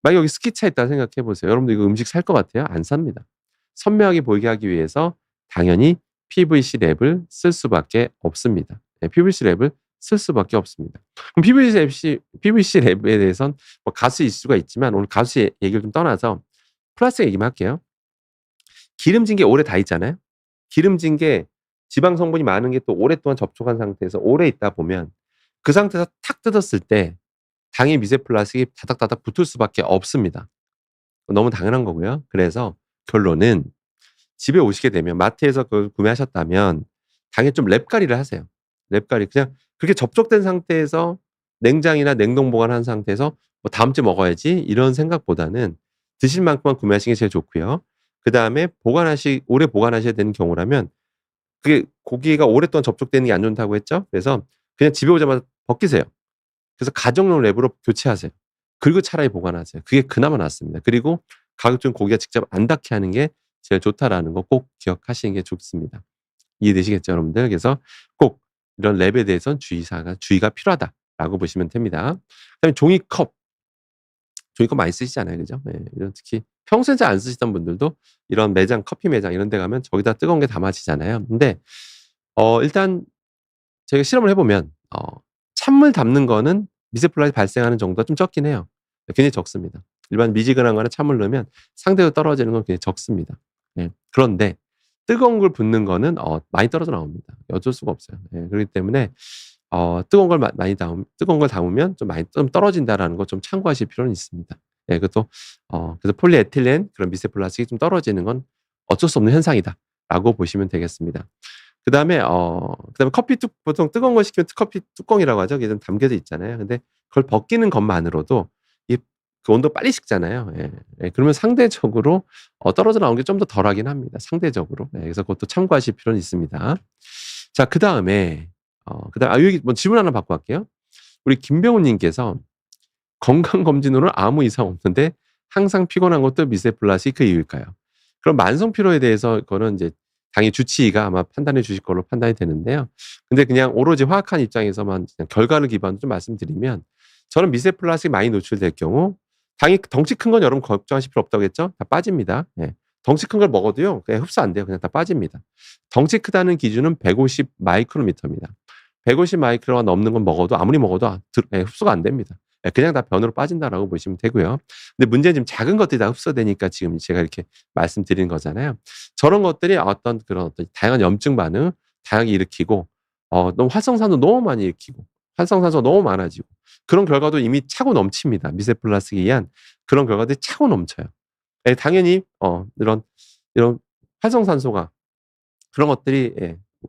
[SPEAKER 1] 만약에 여기 스키차 있다고 생각해 보세요. 여러분들 이거 음식 살 것 같아요? 안 삽니다. 선명하게 보이게 하기 위해서 당연히 PVC 랩을 쓸 수밖에 없습니다. 네, PVC 랩을 쓸 수밖에 없습니다. 그럼 PVC 랩에 대해선 뭐 가스 이슈가 있지만 오늘 가스 얘기를 좀 떠나서 플라스틱 얘기만 할게요. 기름진 게 오래 다 있잖아요. 기름진 게 지방 성분이 많은 게 또 오랫동안 접촉한 상태에서 오래 있다 보면 그 상태에서 탁 뜯었을 때 당연히 미세 플라스틱이 다닥다닥 붙을 수밖에 없습니다. 너무 당연한 거고요. 그래서 결론은 집에 오시게 되면 마트에서 그걸 구매하셨다면 당연히 좀 랩가리를 하세요. 랩가리 그냥 그렇게 접촉된 상태에서 냉장이나 냉동 보관한 상태에서 뭐 '다음 주에 먹어야지.' 이런 생각보다는 드실 만큼만 구매하시는 게 제일 좋고요. 그다음에 오래 보관하셔야 되는 경우라면 그게 고기가 오랫동안 접촉되는 게 안 좋다고 했죠? 그래서 그냥 집에 오자마자 벗기세요. 그래서 가정용 랩으로 교체하세요. 그리고 차라리 보관하세요. 그게 그나마 낫습니다. 그리고 가급적 고기가 직접 안 닿게 하는 게 제일 좋다라는 거 꼭 기억하시는 게 좋습니다. 이해되시겠죠, 여러분들? 그래서 꼭 이런 랩에 대해서는 주의가 필요하다라고 보시면 됩니다. 그다음에 종이컵. 종이컵 많이 쓰시잖아요. 그죠? 예. 이런 특히 평소에 잘 안 쓰시던 분들도 이런 매장, 커피 매장 이런 데 가면 저기다 뜨거운 게 담아지잖아요. 근데 일단 저희가 실험을 해 보면 찬물 담는 거는 미세 플라스틱 발생하는 정도가 좀 적긴 해요. 굉장히 적습니다. 일반 미지근한 거는 찬물 넣으면 상대로 떨어지는 건 굉장히 적습니다. 예. 그런데 뜨거운 걸 붓는 거는 많이 떨어져 나옵니다. 어쩔 수가 없어요. 예. 그렇기 때문에 뜨거운 걸 뜨거운 걸 담으면 좀 떨어진다라는 거 좀 참고하실 필요는 있습니다. 예. 그것도 그래서 폴리에틸렌 그런 미세 플라스틱이 좀 떨어지는 건 어쩔 수 없는 현상이다라고 보시면 되겠습니다. 그다음에 보통 뜨거운 걸 시키면 커피 뚜껑이라고 하죠. 그게 좀 담겨져 있잖아요. 근데 그걸 벗기는 것만으로도 이 그 온도가 빨리 식잖아요. 예. 예. 그러면 상대적으로 떨어져 나오는 게 좀 더 덜하긴 합니다, 상대적으로. 예. 그래서 그것도 참고하실 필요는 있습니다. 자 여기 뭐 질문 하나 받고 갈게요. 우리 김병훈 님께서 "건강검진으로는 아무 이상 없는데 항상 피곤한 것도 미세 플라스틱 그 이유일까요?" 그럼 만성 피로에 대해서 그거는 이제 당연히 주치의가 아마 판단해 주실 걸로 판단이 되는데요. 근데 그냥 오로지 화학한 입장에서만 그냥 결과를 기반으로 좀 말씀드리면 저는 미세 플라스틱 많이 노출될 경우 당연히 덩치 큰 건 여러분 걱정하실 필요 없다고 했죠? 다 빠집니다. 예. 덩치 큰 걸 먹어도요. 그냥 흡수 안 돼요. 그냥 다 빠집니다. 덩치 크다는 기준은 150 마이크로미터입니다. 150 마이크로가 넘는 건 먹어도 아무리 먹어도 흡수가 안 됩니다. 예, 그냥 다 변으로 빠진다라고 보시면 되고요. 근데 문제는 지금 작은 것들이 다 흡수되니까 지금 제가 이렇게 말씀드리는 거잖아요. 저런 것들이 어떤 다양한 염증 반응 다양하게 일으키고 너무 활성산소 너무 많이 일으키고 활성산소가 너무 많아지고 그런 결과도 이미 차고 넘칩니다. 미세 플라스틱에 의한 그런 결과들이 차고 넘쳐요. 예, 당연히 이런 활성산소가 그런 것들이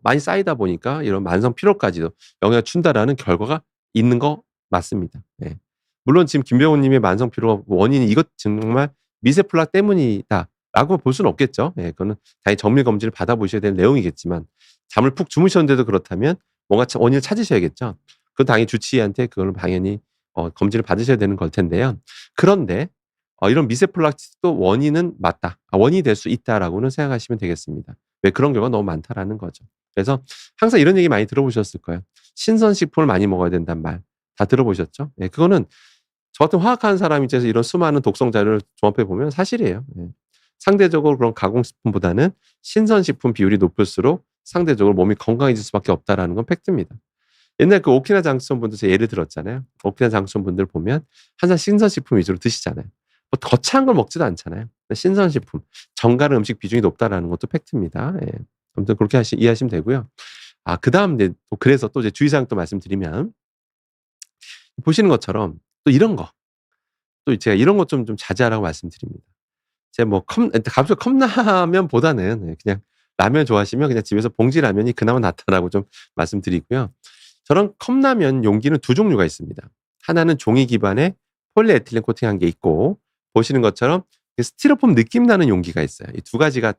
[SPEAKER 1] 많이 쌓이다 보니까 이런 만성 피로까지도 영향을 준다라는 결과가 있는 거 맞습니다. 예. 물론 지금 김병훈 님의 만성 피로 원인이 이것 정말 미세플라 때문이다라고 볼 수는 없겠죠. 예. 그거는 당연히 정밀 검진을 받아 보셔야 될 내용이겠지만 잠을 푹 주무셨는데도 그렇다면 뭔가 원인을 찾으셔야겠죠. 그건 당연히 주치의한테 그거는 당연히 검진을 받으셔야 되는 걸 텐데요. 그런데 이런 미세플라스틱도 원인은 맞다. 원인이 될 수 있다라고는 생각하시면 되겠습니다. 왜 그런 경우가 너무 많다라는 거죠. 그래서 항상 이런 얘기 많이 들어보셨을 거예요. 신선식품을 많이 먹어야 된다는 말 다 들어보셨죠? 예, 그거는 저 같은 화학하는 사람 입장에서 이런 수많은 독성 자료를 종합해 보면 사실이에요. 예. 상대적으로 그런 가공식품보다는 신선식품 비율이 높을수록 상대적으로 몸이 건강해질 수밖에 없다라는 건 팩트입니다. 옛날 그 오키나 장수촌 분들 제가 예를 들었잖아요. 오키나 장수촌 분들 보면 항상 신선식품 위주로 드시잖아요. 뭐 거창한 걸 먹지도 않잖아요. 신선식품, 정갈한 음식 비중이 높다라는 것도 팩트입니다. 예. 아무튼 그렇게 이해하시면 되고요. 그다음 그래서 또 이제 주의사항 또 말씀드리면 보시는 것처럼 또 이런 거, 또 제가 이런 것 좀 자제하라고 말씀드립니다. 제가 뭐 가급적 컵라면보다는 그냥 라면 좋아하시면 그냥 집에서 봉지 라면이 그나마 낫다라고 좀 말씀드리고요. 저런 컵라면 용기는 두 종류가 있습니다. 하나는 종이 기반의 폴리에틸렌 코팅한 게 있고 보시는 것처럼 스티로폼 느낌 나는 용기가 있어요. 이 두 가지가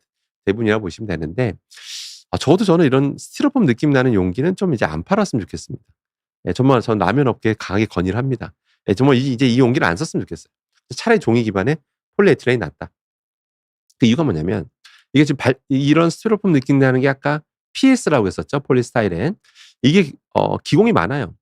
[SPEAKER 1] 대부분이라고 보시면 되는데 저는 이런 스티로폼 느낌 나는 용기는 좀 이제 안 팔았으면 좋겠습니다. 예, 정말 전 라면 업계에 강하게 건의를 합니다. 예, 정말 이제 이 용기를 안 썼으면 좋겠어요. 차라리 종이 기반의 폴리에틸렌이 낫다. 그 이유가 뭐냐면 이게 지금 이런 스티로폼 느낌 나는 게 아까 PS라고 했었죠. 폴리스타이렌. 이게 기공이 많아요.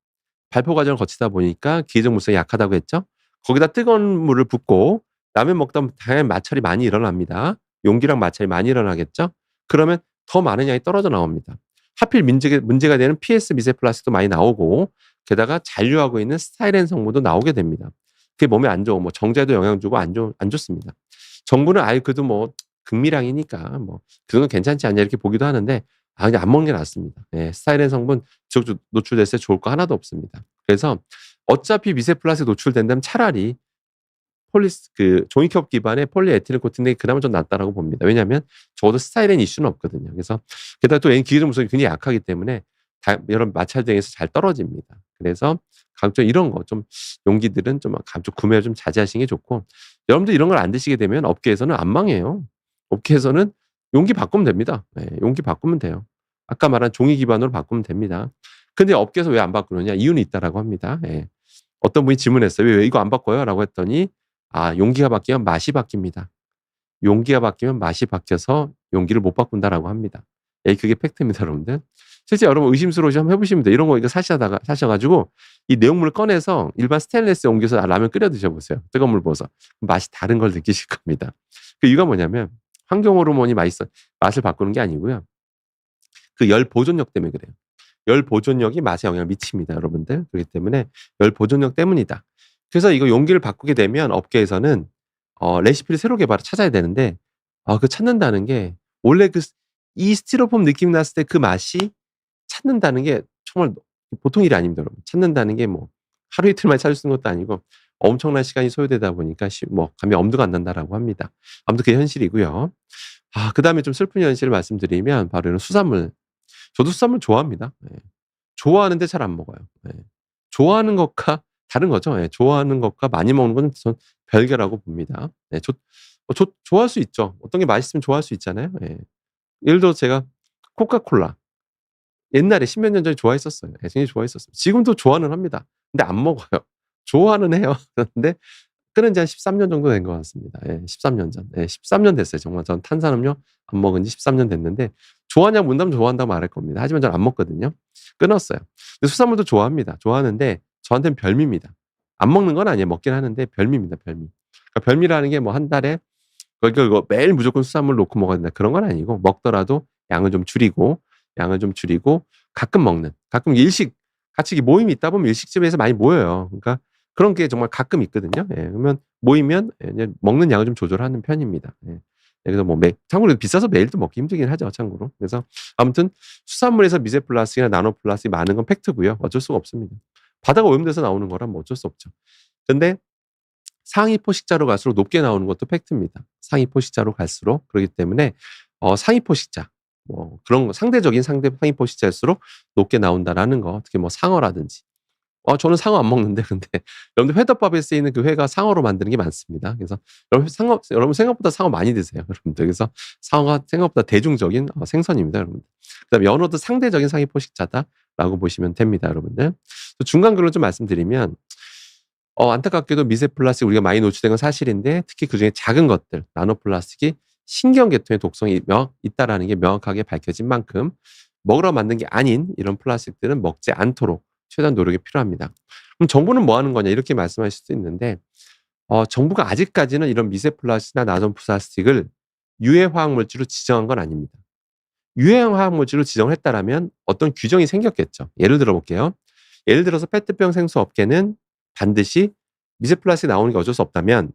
[SPEAKER 1] 발포 과정을 거치다 보니까 기계적 물성이 약하다고 했죠. 거기다 뜨거운 물을 붓고 라면 먹다 보면 당연히 마찰이 많이 일어납니다. 용기랑 마찰이 많이 일어나겠죠? 그러면 더 많은 양이 떨어져 나옵니다. 하필 문제가 되는 PS 미세 플라스틱도 많이 나오고 게다가 잔류하고 있는 스타일렌 성분도 나오게 됩니다. 그게 몸에 안 좋고 뭐 정제에도 영향 주고 안 좋습니다. 정부는 아이 그래도 뭐 극미량이니까 뭐 그 정도는 괜찮지 않냐 이렇게 보기도 하는데 그냥 안 먹는 게 낫습니다. 예, 스타일렌 성분 지속적으로 노출됐을 때 좋을 거 하나도 없습니다. 그래서 어차피 미세 플라스틱 노출된다면 차라리 종이컵 기반의 폴리에틸렌 코팅이 그나마 좀 낫다라고 봅니다. 왜냐하면 적어도 스타일엔 이슈는 없거든요. 그래서 게다가 또 얘는 기계적 무속이 굉장히 약하기 때문에 이런 마찰 등에서 잘 떨어집니다. 그래서 각종 이런 거 좀 용기들은 좀 감쪽 구매 좀 자제하시는 게 좋고 여러분들 이런 걸 안 드시게 되면 업계에서는 안 망해요. 업계에서는 용기 바꾸면 됩니다. 예, 용기 바꾸면 돼요. 아까 말한 종이 기반으로 바꾸면 됩니다. 근데 업계에서 왜 안 바꾸느냐? 이유는 있다라고 합니다. 예. 어떤 분이 질문했어요. "왜 이거 안 바꿔요?" 라고 했더니 용기가 바뀌면 맛이 바뀝니다. 용기가 바뀌면 맛이 바뀌어서 용기를 못 바꾼다라고 합니다. 예, 그게 팩트입니다, 여러분들. 실제 여러분 의심스러우시면 한번 해 보시면 돼요. 이런 거 이거 사셔 가지고 이 내용물을 꺼내서 일반 스테인리스에 옮겨서 라면 끓여 드셔 보세요, 뜨거운 물 부어서. 맛이 다른 걸 느끼실 겁니다. 그 이유가 뭐냐면 환경 호르몬이 맛을 바꾸는 게 아니고요. 그 열 보존력 때문에 그래요. 열 보존력이 맛에 영향을 미칩니다, 여러분들. 그렇기 때문에 열 보존력 때문이다. 그래서 이거 용기를 바꾸게 되면 업계에서는 레시피를 새로 찾아야 되는데 그 찾는다는 게 원래 이 스티로폼 느낌이 났을 때 그 맛이 찾는다는 게 정말 보통 일이 아닙니다, 여러분. 찾는다는 게 뭐 하루 이틀 만에 찾을 수 있는 것도 아니고 엄청난 시간이 소요되다 보니까 감히 엄두가 안 난다라고 합니다. 아무튼 그게 현실이고요. 그다음에 좀 슬픈 현실을 말씀드리면 바로 이런 수산물. 저도 수산물 좋아합니다. 예. 좋아하는데 잘 안 먹어요. 예. 좋아하는 것과 다른 거죠. 예. 좋아하는 것과 많이 먹는 건 전 별개라고 봅니다. 예. 좋아할 수 있죠. 어떤 게 맛있으면 좋아할 수 있잖아요. 예. 예를 들어서 제가 코카콜라 옛날에 십몇 년 전에 좋아했었어요. 예. 굉장히 좋아했었어요. 지금도 좋아는 합니다. 근데 안 먹어요. 좋아는 해요. 그런데 끊은 지 한 13년 정도 된 것 같습니다. 예. 13년 전. 예. 13년 됐어요. 정말 전 탄산음료 안 먹은 지 13년 됐는데 좋아하냐고 문다면 좋아한다고 말할 겁니다. 하지만 저는 안 먹거든요. 끊었어요. 근데 수산물도 좋아합니다. 좋아하는데 저한테는 별미입니다. 안 먹는 건 아니에요. 먹긴 하는데 별미입니다, 별미. 그러니까 별미라는 게 뭐 한 달에 이거 매일 무조건 수산물 놓고 먹어야 된다 그런 건 아니고 먹더라도 양을 좀 줄이고 가끔 먹는 가끔 같이 모임이 있다 보면 일식집에서 많이 모여요. 그러니까 그런 게 정말 가끔 있거든요. 예. 그러면 모이면 그냥 먹는 양을 좀 조절하는 편입니다. 예. 그래서 뭐 참고로 비싸서 매일 또 먹기 힘들긴 하죠, 참고로. 그래서 아무튼 수산물에서 미세 플라스틱이나 나노 플라스틱이 많은 건 팩트고요. 어쩔 수가 없습니다. 바다가 오염돼서 나오는 거란 뭐 어쩔 수 없죠. 근데 상위 포식자로 갈수록 높게 나오는 것도 팩트입니다. 상위 포식자로 갈수록. 그렇기 때문에 상위 포식자 뭐 그런 거 상대적인 상위 포식자일수록 높게 나온다라는 거. 특히 뭐 상어라든지. 저는 상어 안 먹는데 근데 여러분들 회덮밥에 쓰이는 그 회가 상어로 만드는 게 많습니다. 그래서 여러분 생각보다 상어 많이 드세요, 여러분들. 그래서 상어가 생각보다 대중적인 생선입니다, 여러분들. 그다음에 연어도 상대적인 상위 포식자다라고 보시면 됩니다, 여러분들. 중간 결론 좀 말씀드리면 안타깝게도 미세 플라스틱 우리가 많이 노출된 건 사실인데 특히 그중에 작은 것들 나노 플라스틱이 신경계통의 독성이 있다라는 게 명확하게 밝혀진 만큼 먹으러 만든 게 아닌 이런 플라스틱들은 먹지 않도록 최대한 노력이 필요합니다. 그럼 정부는 뭐 하는 거냐 이렇게 말씀하실 수도 있는데 정부가 아직까지는 이런 미세 플라스틱이나 나노 플라스틱을 유해 화학 물질로 지정한 건 아닙니다. 유해 화학 물질로 지정을 했다라면 어떤 규정이 생겼겠죠. 예를 들어 볼게요. 예를 들어서 페트병 생수 업계는 반드시 미세 플라스틱이 나오는 게 어쩔 수 없다면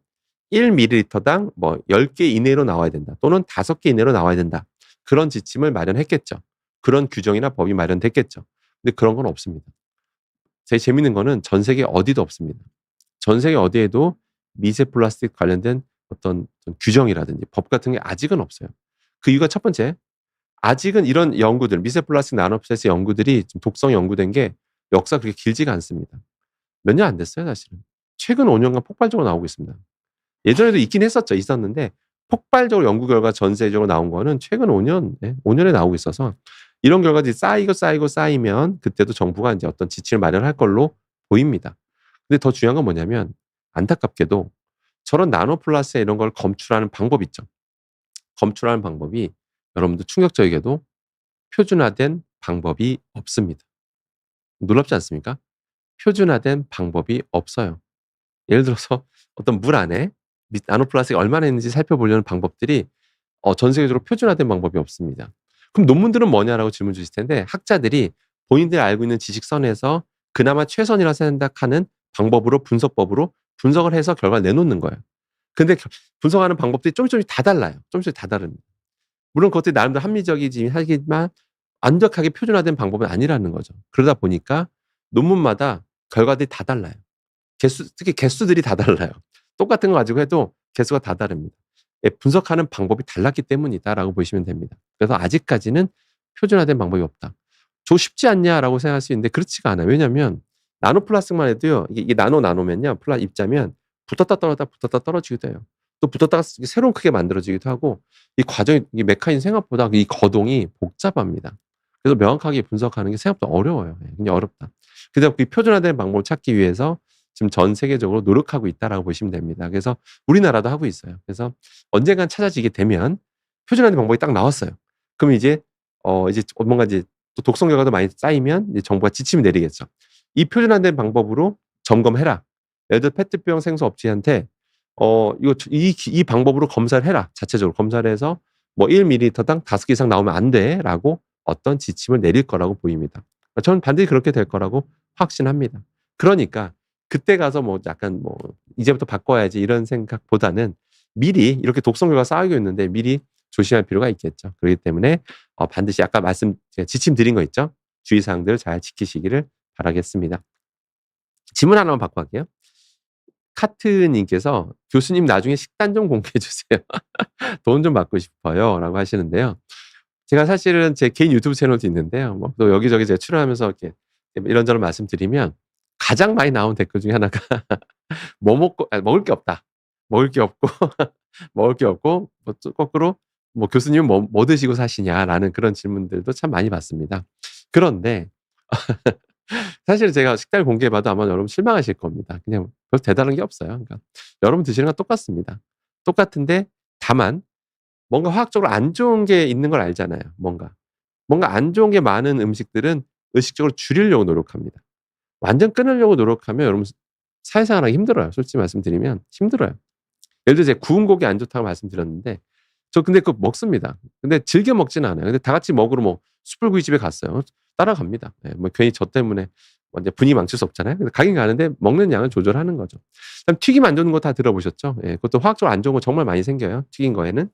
[SPEAKER 1] 1ml당 뭐 10개 이내로 나와야 된다. 또는 5개 이내로 나와야 된다. 그런 지침을 마련했겠죠. 그런 규정이나 법이 마련됐겠죠. 근데 그런 건 없습니다. 제일 재밌는 거는 전 세계 어디도 없습니다. 전 세계 어디에도 미세 플라스틱 관련된 어떤 규정이라든지 법 같은 게 아직은 없어요. 그 이유가 첫 번째, 아직은 이런 연구들, 미세 플라스틱 나노 플라스틱 연구들이 좀 독성이 연구된 게 역사가 그렇게 길지가 않습니다. 몇 년 안 됐어요, 사실은. 최근 5년간 폭발적으로 나오고 있습니다. 예전에도 있긴 했었죠. 있었는데 폭발적으로 연구 결과 전세적으로 나온 거는 최근 5년, 5년에 나오고 있어서 이런 결과들이 쌓이면 그때도 정부가 이제 어떤 지침을 마련할 걸로 보입니다. 근데 더 중요한 건 뭐냐면 안타깝게도 저런 나노 플라스틱 이런 걸 검출하는 방법 있죠. 검출하는 방법이 여러분들 충격적이게도 표준화된 방법이 없습니다. 놀랍지 않습니까? 표준화된 방법이 없어요. 예를 들어서 어떤 물 안에 나노 플라스틱이 얼마나 있는지 살펴보려는 방법들이 전 세계적으로 표준화된 방법이 없습니다. 그럼 논문들은 뭐냐라고 질문 주실 텐데 학자들이 본인들이 알고 있는 지식선에서 그나마 최선이라 생각하는 방법으로 분석법으로 분석을 해서 결과를 내놓는 거예요. 근데 분석하는 방법들이 조금씩 다 달라요. 조금씩 다 다릅니다. 물론 그것들이 나름대로 합리적이긴 하지만 완벽하게 표준화된 방법은 아니라는 거죠. 그러다 보니까 논문마다 결과들이 다 달라요. 특히 개수들이 다 달라요. 똑같은 거 가지고 해도 개수가 다 다릅니다. 예, 분석하는 방법이 달랐기 때문이다라고 보시면 됩니다. 그래서 아직까지는 표준화된 방법이 없다. "저 쉽지 않냐?"라고 생각할 수 있는데 그렇지가 않아요. 왜냐하면 나노 플라스틱만 해도요. 이게 나노면요. 입자면 붙었다 떨어졌다 붙었다 떨어지기도 해요. 또 붙었다가 새로운 크게 만들어지기도 하고 이 과정이 이 메커니즘 생각보다 이 거동이 복잡합니다. 그래서 명확하게 분석하는 게 생각보다 어려워요. 예, 굉장히 어렵다. 그래서 이 표준화된 방법을 찾기 위해서 지금 전 세계적으로 노력하고 있다라고 보시면 됩니다. 그래서 우리나라도 하고 있어요. 그래서 언젠간 찾아지게 되면 표준화된 방법이 딱 나왔어요. 그럼 이제 이제 뭔가 이제 또 독성 결과도 많이 쌓이면 이제 정부가 지침을 내리겠죠. "이 표준화된 방법으로 점검해라." 예를 들어 페트병 생수 업체한테 이거 이 방법으로 검사를 해라. 자체적으로 검사를 해서 뭐 1ml당 5개 이상 나오면 안 돼라고 어떤 지침을 내릴 거라고 보입니다. 저는 반드시 그렇게 될 거라고 확신합니다. 그러니까 그때 가서 뭐 약간 뭐 '이제부터 바꿔야지.' 이런 생각보다는 미리 이렇게 독성 결과가 쌓이고 있는데 미리 조심할 필요가 있겠죠. 그렇기 때문에 반드시 아까 제가 지침 드린 거 있죠? 주의사항들 잘 지키시기를 바라겠습니다. 질문 하나만 받고 갈게요. 카트님께서 "교수님 나중에 식단 좀 공개해 주세요. 돈 좀 받고 싶어요."라고 하시는데요. 제가 사실은 제 개인 유튜브 채널도 있는데요. 뭐 또 여기저기 제가 출연하면서 이렇게 이런저런 말씀드리면 가장 많이 나온 댓글 중에 하나가 "뭐 먹고 먹을 게 없다. 먹을 게 없고 먹을 게 없고 뭐 또 거꾸로 뭐 교수님은 뭐 드시고 사시냐?"라는 그런 질문들도 참 많이 받습니다. 그런데 사실 제가 식단을 공개해 봐도 아마 여러분 실망하실 겁니다. 그냥 별 대단한 게 없어요. 그러니까 여러분 드시는 건 똑같습니다. 똑같은데 다만 뭔가 화학적으로 안 좋은 게 있는 걸 알잖아요, 뭔가. 뭔가 안 좋은 게 많은 음식들은 의식적으로 줄이려고 노력합니다. 완전 끊으려고 노력하면 여러분 사회생활하기 힘들어요. 솔직히 말씀드리면 힘들어요. 예를 들어 제가 구운 고기 안 좋다고 말씀드렸는데 저 근데 그거 먹습니다. 근데 즐겨 먹지는 않아요. 근데 다 같이 먹으러 뭐 숯불구이집에 갔어요. 따라갑니다. 예, 뭐 괜히 저 때문에 이제 분위기 망칠 수 없잖아요. 그래서 가긴 가는데 먹는 양을 조절하는 거죠. 그다음 튀김 안 좋은 거 다 들어보셨죠? 예, 그것도 화학적으로 안 좋은 거 정말 많이 생겨요, 튀긴 거에는.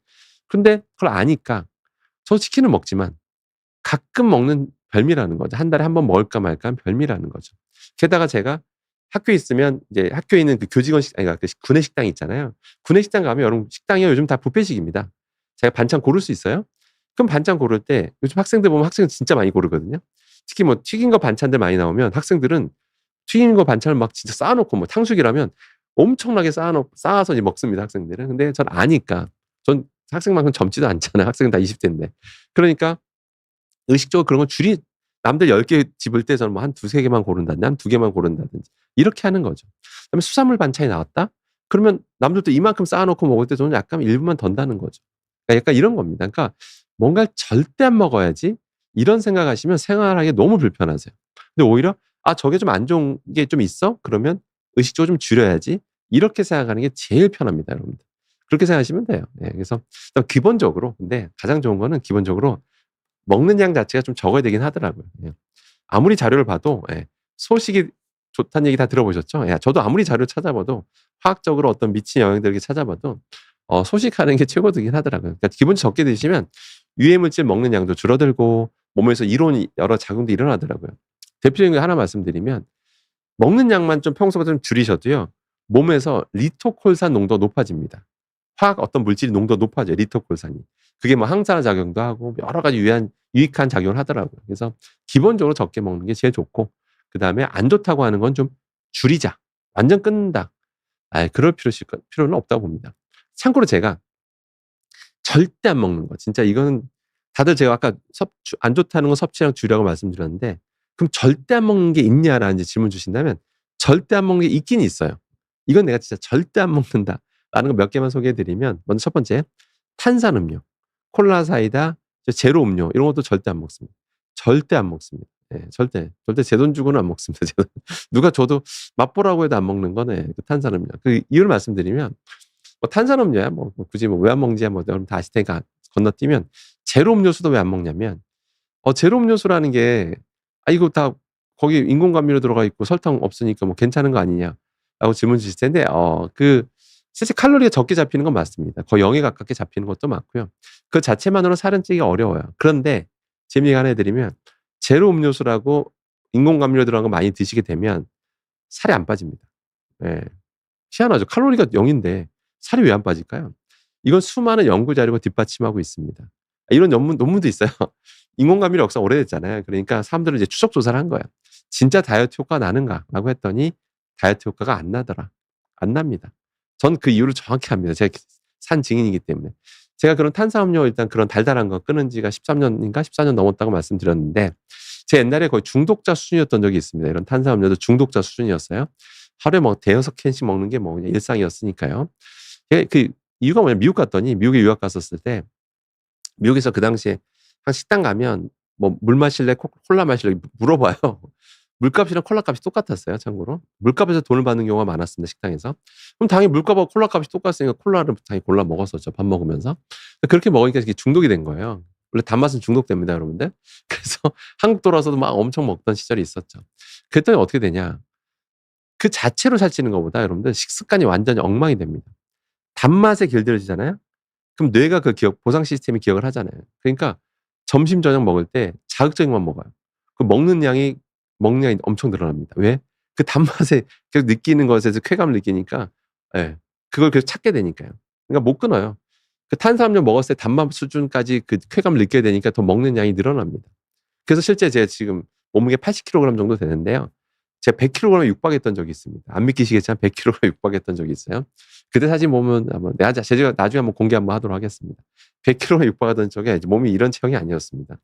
[SPEAKER 1] 근데 그걸 아니까 저 치킨을 먹지만 가끔 먹는 별미라는 거죠. 한 달에 한 번 먹을까 말까 한 별미라는 거죠. 게다가 제가 학교에 있으면 이제 학교에 있는 그 교직원 아니 그러니까 그 구내 식당이 있잖아요. 구내 식당 가면 여러분 식당이 요즘 다 뷔페식입니다. 제가 반찬 고를 수 있어요? 그럼 반찬 고를 때 요즘 학생들 보면 학생은 진짜 많이 고르거든요. 특히 뭐 튀긴 거 반찬들 많이 나오면 학생들은 튀긴 거 반찬을 막 진짜 쌓아 놓고 뭐 탕수육이라면 엄청나게 쌓아서 이제 먹습니다, 학생들은. 근데 전 아니까. 전 학생만큼 젊지도 않잖아요. 학생은 다 20 대인데. 그러니까 의식적으로 그런 걸 남들 10개 집을 때 저는 뭐 한 2-3 개만 고른다든지 한 2 개만 고른다든지 이렇게 하는 거죠. 그다음에 수산물 반찬이 나왔다? 그러면 남들도 이만큼 쌓아 놓고 먹을 때 저는 약간 일부만 던다는 거죠. 그러니까 약간 이런 겁니다. 그러니까 '뭔가를 절대 안 먹어야지.' 이런 생각하시면 생활하기 너무 불편하세요. 근데 오히려 '아 저게 좀 안 좋은 게 좀 있어? 그러면 의식적으로 좀 줄여야지.' 이렇게 생각하는 게 제일 편합니다, 여러분들. 그렇게 생각하시면 돼요. 예, 그래서 일단 기본적으로 근데 가장 좋은 거는 기본적으로 먹는 양 자체가 좀 적어야 되긴 하더라고요. 예. 아무리 자료를 봐도 예, 소식이 좋다는 얘기 다 들어보셨죠? 예, 저도 아무리 자료를 찾아봐도 화학적으로 어떤 미친 영향들 이렇게 찾아봐도 소식하는 게 최고이긴 하더라고요. 그러니까 기본적으로 적게 드시면 유해 물질 먹는 양도 줄어들고 몸에서 이론 여러 작용도 일어나더라고요. 대표적인 거 하나 말씀드리면 먹는 양만 좀 평소보다 좀 줄이셔도요. 몸에서 리토콜산 농도가 높아집니다. 화학 어떤 물질이 농도가 높아져요, 리토콜산이. 그게 뭐 항산화 작용도 하고 여러 가지 유익한 작용을 하더라고요. 그래서 기본적으로 적게 먹는 게 제일 좋고 그다음에 안 좋다고 하는 건 좀 줄이자. 완전 끊는다. 그럴 필요는 없다고 봅니다. 참고로 제가 절대 안 먹는 거 진짜 이거는 다들 제가 아까 안 좋다는 건 섭취량 줄이라고 말씀드렸는데 그럼 절대 안 먹는 게 있냐라는 이제 질문 주신다면 절대 안 먹는 게 있긴 있어요. 이건 내가 진짜 절대 안 먹는다라는 거 몇 개만 소개해 드리면 먼저 첫 번째 탄산음료, 콜라, 사이다, 제로 음료 이런 것도 절대 안 먹습니다. 절대 안 먹습니다. 예, 절대 제 돈 주고는 안 먹습니다. 제 돈. 누가 줘도 맛보라고 해도 안 먹는 거네. 그 탄산음료. 그 이유를 말씀드리면 뭐 탄산음료야 뭐 굳이 뭐 왜 안 먹는지야 뭐 여러분 다 아실 테니까 건너뛰면 제로 음료수도 왜 안 먹냐면 제로 음료수라는 게 이거 다 거기 인공 감미료 들어가 있고 설탕 없으니까 뭐 괜찮은 거 아니냐?"라고 질문 주실 텐데 실제 칼로리가 적게 잡히는 건 맞습니다. 거의 0에 가깝게 잡히는 것도 맞고요. 그 자체만으로 살은 찌기가 어려워요. 그런데 재미있게 하나 해 드리면 제로 음료수라고 인공 감미료 들어간 거 많이 드시게 되면 살이 안 빠집니다. 예. 희한하죠. 칼로리가 0 인데 살이 왜 안 빠질까요? 이건 수많은 연구 자료가 뒷받침하고 있습니다. 이런 논문도 있어요. 인공감미료 역사가 오래됐잖아요. 그러니까 사람들은 이제 추적 조사를 한 거야. "진짜 다이어트 효과가 나는가?"라고 했더니 다이어트 효과가 안 나더라. 안 납니다. 전 그 이유를 정확히 압니다. 제가 산 증인이기 때문에. 제가 그런 탄수화물료 일단 그런 달달한 거 끊은 지가 13 년인가 14년 넘었다고 말씀드렸는데 제가 옛날에 거의 중독자 수준이었던 적이 있습니다. 이런 탄수화물료도 중독자 수준이었어요. 하루에 뭐 대여섯 캔씩 먹는 게 뭐 그냥 일상이었으니까요. 그 이유가 뭐냐면 미국 갔더니 미국에 유학 갔었을 때 미국에서 그 당시에 한 식당 가면 뭐 "물 마실래? 콜라 마실래?" 물어봐요. 물값이랑 콜라값이 똑같았어요 참고로. 물값에서 돈을 받는 경우가 많았습니다 식당에서. 그럼 당연히 물값하고 콜라값이 똑같으니까 콜라를 당연히 골라 먹었었죠 밥 먹으면서. 그렇게 먹으니까 이게 중독이 된 거예요. 원래 단맛은 중독됩니다 여러분들. 그래서 한국 돌아와서도 막 엄청 먹던 시절이 있었죠. 그랬더니 어떻게 되냐. 그 자체로 살찌는 것보다 여러분들 식습관이 완전히 엉망이 됩니다. 단맛에 길들여지잖아요. 그럼 뇌가 그 보상 시스템이 기억을 하잖아요. 그러니까 점심 저녁 먹을 때 자극적인 것만 먹어요. 그 먹는 양이 엄청 늘어납니다. 왜? 그 단맛에 계속 느끼는 것에서 쾌감을 느끼니까 예. 그걸 계속 찾게 되니까요. 그러니까 못 끊어요. 그 탄수화물 먹었을 때 단맛 수준까지 그 쾌감을 느껴야 되니까 더 먹는 양이 늘어납니다. 그래서 실제 제가 지금 몸무게 80kg 정도 되는데요. 제가 100kg에 육박했던 적이 있습니다. 안 믿기시겠지만 100kg에 육박했던 적이 있어요. 그때 사진 보면 아마 제가 나중에 한번 공개 한번 하도록 하겠습니다. 100kg에 육박하던 적에 몸이 이런 체형이 아니었습니다.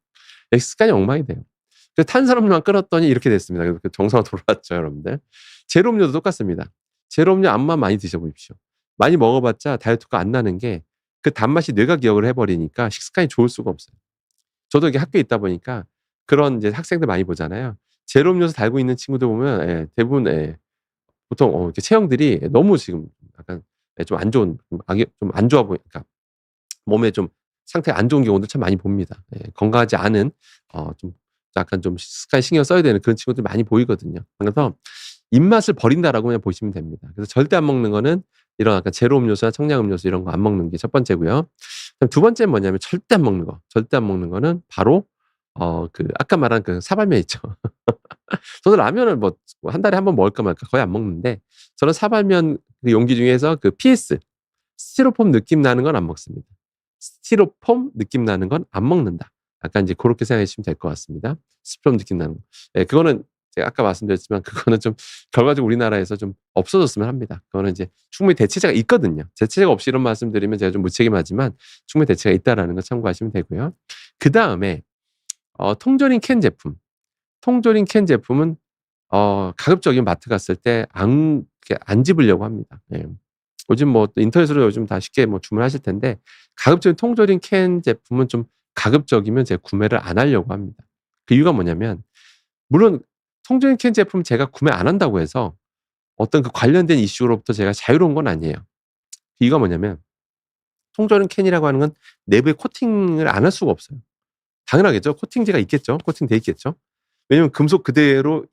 [SPEAKER 1] 습관이 엉망이 돼요. 그래서 탄수화물만 끊었더니 이렇게 됐습니다. 그래서 정상으로 돌아왔죠, 여러분들. 제로 음료도 똑같습니다. 제로 음료 암만 많이 드셔보십시오. 많이 먹어봤자 다이어트가 안 나는 게 그 단맛이 뇌가 기억을 해버리니까 식습관이 좋을 수가 없어요. 저도 이게 학교에 있다 보니까 그런 이제 학생들 많이 보잖아요. 제로 음료수 달고 있는 친구들 보면 대부분 보통 이렇게 체형들이 너무 지금 약간 좀 안 좋은 좀 안 좋아 보이니까 몸에 좀 상태가 안 좋은 경우도 참 많이 봅니다. 건강하지 않은 좀 약간 좀 습관에 신경 써야 되는 그런 친구들이 많이 보이거든요. 그래서 '입맛을 버린다.'라고 그냥 보시면 됩니다. 그래서 절대 안 먹는 거는 이런 약간 제로 음료수나 청량 음료수 이런 거 안 먹는 게 첫 번째고요. 그다음 두 번째는 뭐냐면 절대 안 먹는 거. 절대 안 먹는 거는 바로 그 아까 말한 그 사발면 있죠. 저는 라면을 뭐 한 달에 한 번 먹을까 말까 거의 안 먹는데 저는 사발면 그 용기 중에서 그 PS 스티로폼 느낌 나는 건 안 먹습니다. 스티로폼 느낌 나는 건 안 먹는다. 약간 이제 고렇게 생각해 주시면 될 것 같습니다. 스티로폼 느낌 나는 거. 그거는 제가 아까 말씀드렸지만 그거는 좀 결과적으로 우리나라에서 좀 없어졌으면 합니다. 그거는 이제 충분히 대체제가 있거든요. 대체제가 없이 이런 말씀드리면 제가 좀 무책임하지만 충분히 대체가 있다라는 거 참고하시면 되고요. 그다음에 통조림 캔 제품. 통조림 캔 제품은 가급적이면 마트 갔을 때 안 집으려고 합니다. 예. 요즘 뭐 인터넷으로 요즘 다 쉽게 뭐 주문하실 텐데 가급적이면 통조림 캔 제품은 좀 가급적이면 제가 구매를 안 하려고 합니다. 그 이유가 뭐냐면 물론 통조림 캔 제품 제가 구매 안 한다고 해서 어떤 그 관련된 이슈로부터 제가 자유로운 건 아니에요. 그 이유가 뭐냐면 통조림 캔이라고 하는 건 내부에 코팅을 안 할 수가 없어요. 당연하겠죠. 코팅제가 있겠죠. 코팅돼 있겠죠. 왜냐면 금속 그대로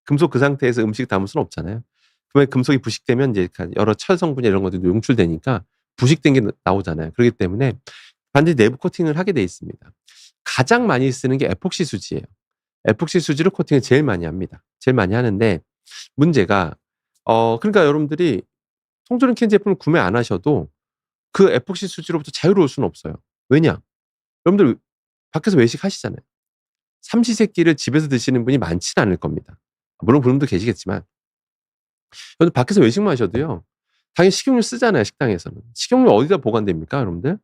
[SPEAKER 1] 금속 그 상태에서 음식을 담을 수는 없잖아요. 그러면 금속이 부식되면 이제 여러 철 성분이 이런 것들도 용출되니까 부식된 게 나오잖아요. 그렇기 때문에 반드시 내부 코팅을 하게 돼 있습니다. 가장 많이 쓰는 게 에폭시 수지예요. 에폭시 수지로 코팅을 제일 많이 합니다. 제일 많이 하는데 문제가 그러니까 여러분들이 통조림 캔 제품을 구매 안 하셔도 그 에폭시 수지로부터 자유로울 수는 없어요. 왜냐? 여러분들 밖에서 외식하시잖아요. 삼시세끼를 집에서 드시는 분이 많지는 않을 겁니다. 물론 그런 분도 계시겠지만 여러분들 밖에서 외식만 하셔도요. 당연히 식용유 쓰잖아요, 식당에서는. 식용유 어디다 보관됩니까, 여러분들?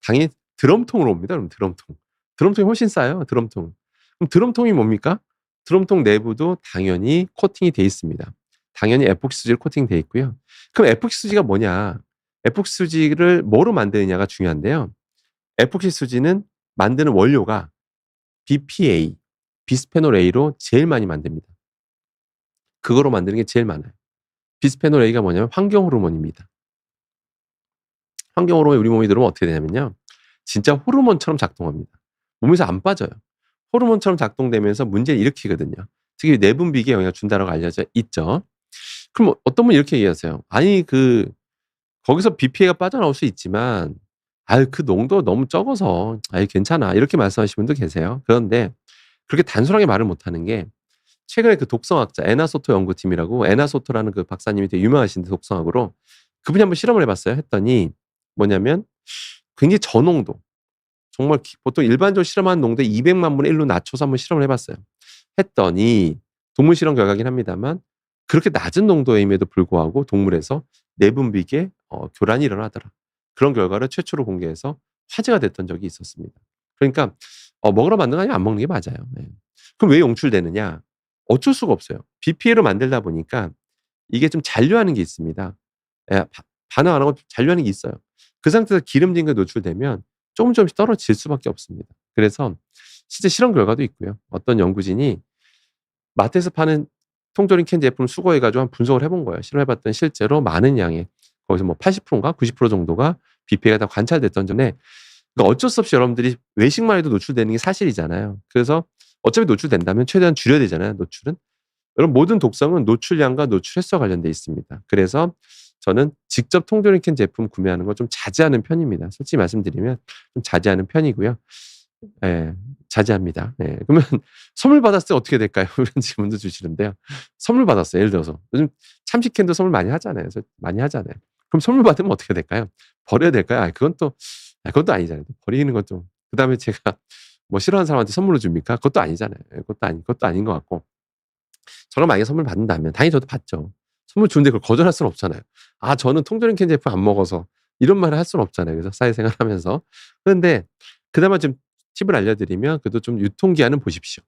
[SPEAKER 1] 당연히 드럼통으로 옵니다, 여러분 드럼통. 드럼통이 훨씬 싸요, 드럼통. 그럼 드럼통이 뭡니까? 드럼통 내부도 당연히 코팅이 돼 있습니다. 당연히 에폭시 수지로 코팅돼 있고요. 그럼 에폭시 수지가 뭐냐? 에폭시 수지를 뭐로 만드느냐가 중요한데요. 에폭시 수지는 만드는 원료가 BPA 비스페놀 A로 제일 많이 만듭니다. 그거로 만드는 게 제일 많아요. 비스페놀 A가 뭐냐면 환경 호르몬입니다. 환경 호르몬이 우리 몸에 들어오면 어떻게 되냐면요. 진짜 호르몬처럼 작동합니다. 몸에서 안 빠져요. 호르몬처럼 작동되면서 문제를 일으키거든요. 특히 내분비계에 영향을 준다라고 알려져 있죠. 그럼 어떤 분이 이렇게 얘기하세요. 아니 거기서 BPA가 빠져나올 수 있지만 아유 그 농도가 너무 적어서 아이 괜찮아. 이렇게 말씀하시는 분도 계세요. 그런데 그렇게 단순하게 말을 못 하는 게 최근에 그 독성학자 에나소토 연구팀이라고 에나소토라는 그 박사님이 되게 유명하신데 독성학으로 그분이 한번 실험을 해 봤어요. 했더니 뭐냐면 굉장히 저농도 정말 보통 일반적으로 실험하는 농도의 200만 분의 1로 낮춰서 한번 실험을 해 봤어요. 했더니 동물 실험 결과긴 합니다만 그렇게 낮은 농도임에도 불구하고 동물에서 내분비계 교란이 일어나더라. 그런 결과를 최초로 공개해서 화제가 됐던 적이 있었습니다. 그러니까 먹으러 만든 거 아니면 안 먹는 게 맞아요. 네. 그럼 왜 용출되느냐? 어쩔 수가 없어요. BPA로 만들다 보니까 이게 좀 잔류하는 게 있습니다. 예, 반응 안 하고 잔류하는 게 있어요. 그 상태에서 기름진 게 노출되면 조금씩 떨어질 수밖에 없습니다. 그래서 실제 실험 결과도 있고요. 어떤 연구진이 마트에서 파는 통조림 캔 제품을 수거해 가지고 한 분석을 해본 거예요. 실험해 봤더니 실제로 많은 양의 거기서 뭐 80%인가 90% 정도가 BPA가 다 관찰됐던 점에 그러니까 어쩔 수 없이 여러분들이 외식만 해도 노출되는 게 사실이잖아요. 그래서 어차피 노출된다면 최대한 줄여야 되잖아요, 노출은. 여러분 모든 독성은 노출량과 노출 횟수와 관련돼 있습니다. 그래서 저는 직접 통조림 캔 제품 구매하는 걸 좀 자제하는 편입니다. 솔직히 말씀드리면 좀 자제하는 편이고요. 예. 자제합니다. 예. 그러면 선물 받았을 때 어떻게 될까요? 이런 질문도 주시는데요. 선물 받았어요. 예를 들어서 요즘 참치캔도 선물 많이 하잖아요. 그래서 많이 하잖아요. 그럼 선물 받으면 어떻게 될까요? 버려야 될까요? 그건 또 아니잖아요. 버리는 건 좀 그다음에 제가 뭐 싫어하는 사람한테 선물로 줍니까? 그것도 아니잖아요. 예. 그것도 아닌 것 같고 저는 만약에 선물 받는다면 당연히 저도 받죠. 선물 주는데 그걸 거절할 수는 없잖아요. "아 저는 통조림 캔 제품 안 먹어서." 이런 말을 할 수는 없잖아요. 그래서 사회생활하면서. 그런데 그나마 좀 팁을 알려드리면 그래도 좀 유통기한은 보십시오.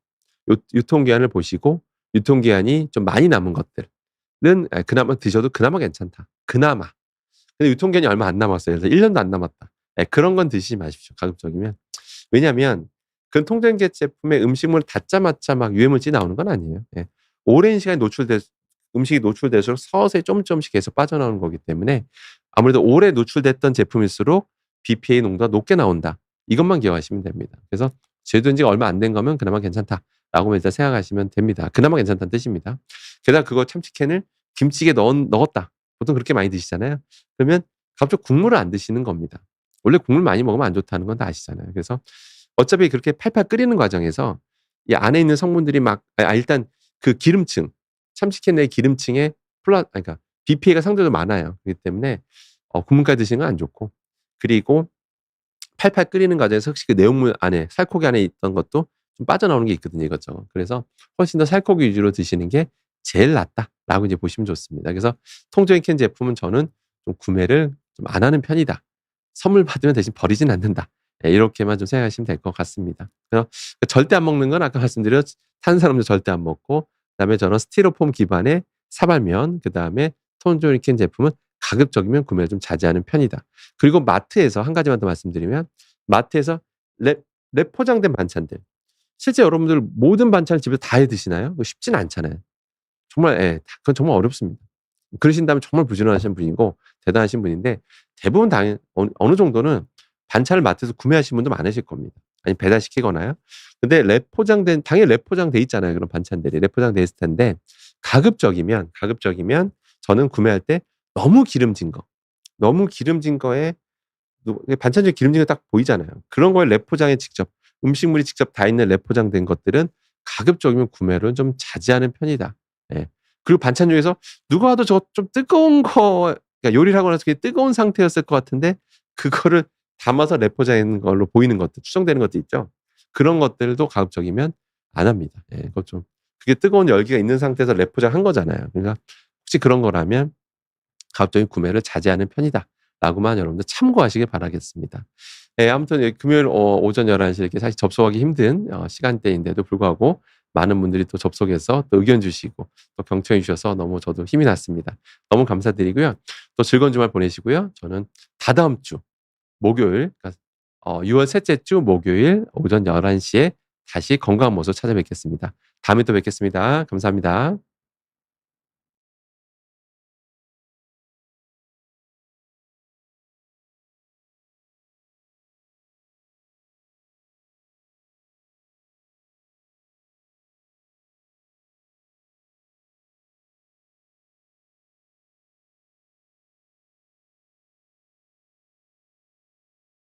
[SPEAKER 1] 유통기한을 보시고 유통기한이 좀 많이 남은 것들은 그나마 드셔도 그나마 괜찮다. 그나마. 근데 유통기한이 얼마 안 남았어요. 예를 들어서 1 년도 안 남았다. 예 그런 건 드시지 마십시오 가급적이면. 왜냐하면 그 통조림계 제품에 음식물 닿자마자 막 유해물질이 나오는 건 아니에요. 예. 오랜 시간이 음식이 노출될수록 서서히 조금씩 계속 빠져나오는 거기 때문에 아무래도 오래 노출됐던 제품일수록 BPA 농도가 높게 나온다. 이것만 기억하시면 됩니다. 그래서 제조된 지가 얼마 안 된 거면 그나마 괜찮다라고 일단 생각하시면 됩니다. 그나마 괜찮다는 뜻입니다. 게다가 그거 참치캔을 김치찌개에 넣었다. 보통 그렇게 많이 드시잖아요. 그러면 갑자기 국물을 안 드시는 겁니다. 원래 국물 많이 먹으면 안 좋다는 건 다 아시잖아요. 그래서 어차피 그렇게 팔팔 끓이는 과정에서 이 안에 있는 성분들이 막 일단 그 기름층 참치캔 내 기름층에 그러니까 BPA가 상대적으로 많아요. 그렇기 때문에 국물까지 드시는 건 안 좋고 그리고 팔팔 끓이는 과정에서 혹시 그 내용물 안에 살코기 안에 있던 것도 좀 빠져나오는 게 있거든요, 이것저것. 그래서 훨씬 더 살코기 위주로 드시는 게 제일 낫다라고 이제 보시면 좋습니다. 그래서 통조림 캔 제품은 저는 좀 구매를 좀 안 하는 편이다. 선물 받으면 대신 버리진 않는다. 예 이렇게만 좀 생각하시면 될 것 같습니다. 그래서 절대 안 먹는 건 아까 말씀드린 탄산음료 절대 안 먹고 그다음에 저는 스티로폼 기반의 사발면 그다음에 통조림 캔 제품은 가급적이면 구매를 좀 자제하는 편이다. 그리고 마트에서 한 가지만 더 말씀드리면 마트에서 랩 포장된 반찬들 실제 여러분들 모든 반찬을 집에서 다 해 드시나요? 그거 쉽지는 않잖아요. 정말 예 그건 정말 어렵습니다. 그러신다면 정말 부지런하신 분이고 대단하신 분인데 대부분 어느 정도는 반찬을 마트에서 구매하신 분도 많으실 겁니다. 아니면 배달시키거나요. 근데 당연히 랩 포장돼 있잖아요, 그런 반찬들이. 랩 포장돼 있을 텐데 가급적이면 저는 구매할 때 너무 기름진 거, 너무 기름진 거에 반찬 중에 기름진 거 딱 보이잖아요. 그런 거에 랩 포장에 직접 음식물이 직접 다 있는 랩 포장된 것들은 가급적이면 구매를 좀 자제하는 편이다. 예. 그리고 반찬 중에서 누가 봐도 저거 좀 뜨거운 거 그러니까 요리를 하고 나서 그게 뜨거운 상태였을 것 같은데 그거를 담아서 랩 포장인 걸로 보이는 것들 추정되는 것들 있죠. 그런 것들도 가급적이면 안 합니다. 예. 그거 좀 그게 뜨거운 열기가 있는 상태에서 랩 포장한 거잖아요. 그러니까 혹시 그런 거라면 가급적인 구매를 자제하는 편이다라고만 여러분들 참고하시길 바라겠습니다. 예 아무튼 금요일 오전 11시 이렇게 사실 접속하기 힘든 시간대인데도 불구하고 많은 분들이 또 접속해서 또 의견 주시고 또 경청해 주셔서 너무 저도 힘이 났습니다. 너무 감사드리고요. 또 즐거운 주말 보내시고요. 저는 다다음 주 목요일 그러니까 6월 셋째 주 목요일 오전 11시에 다시 건강한 모습 찾아뵙겠습니다. 다음에 또 뵙겠습니다. 감사합니다.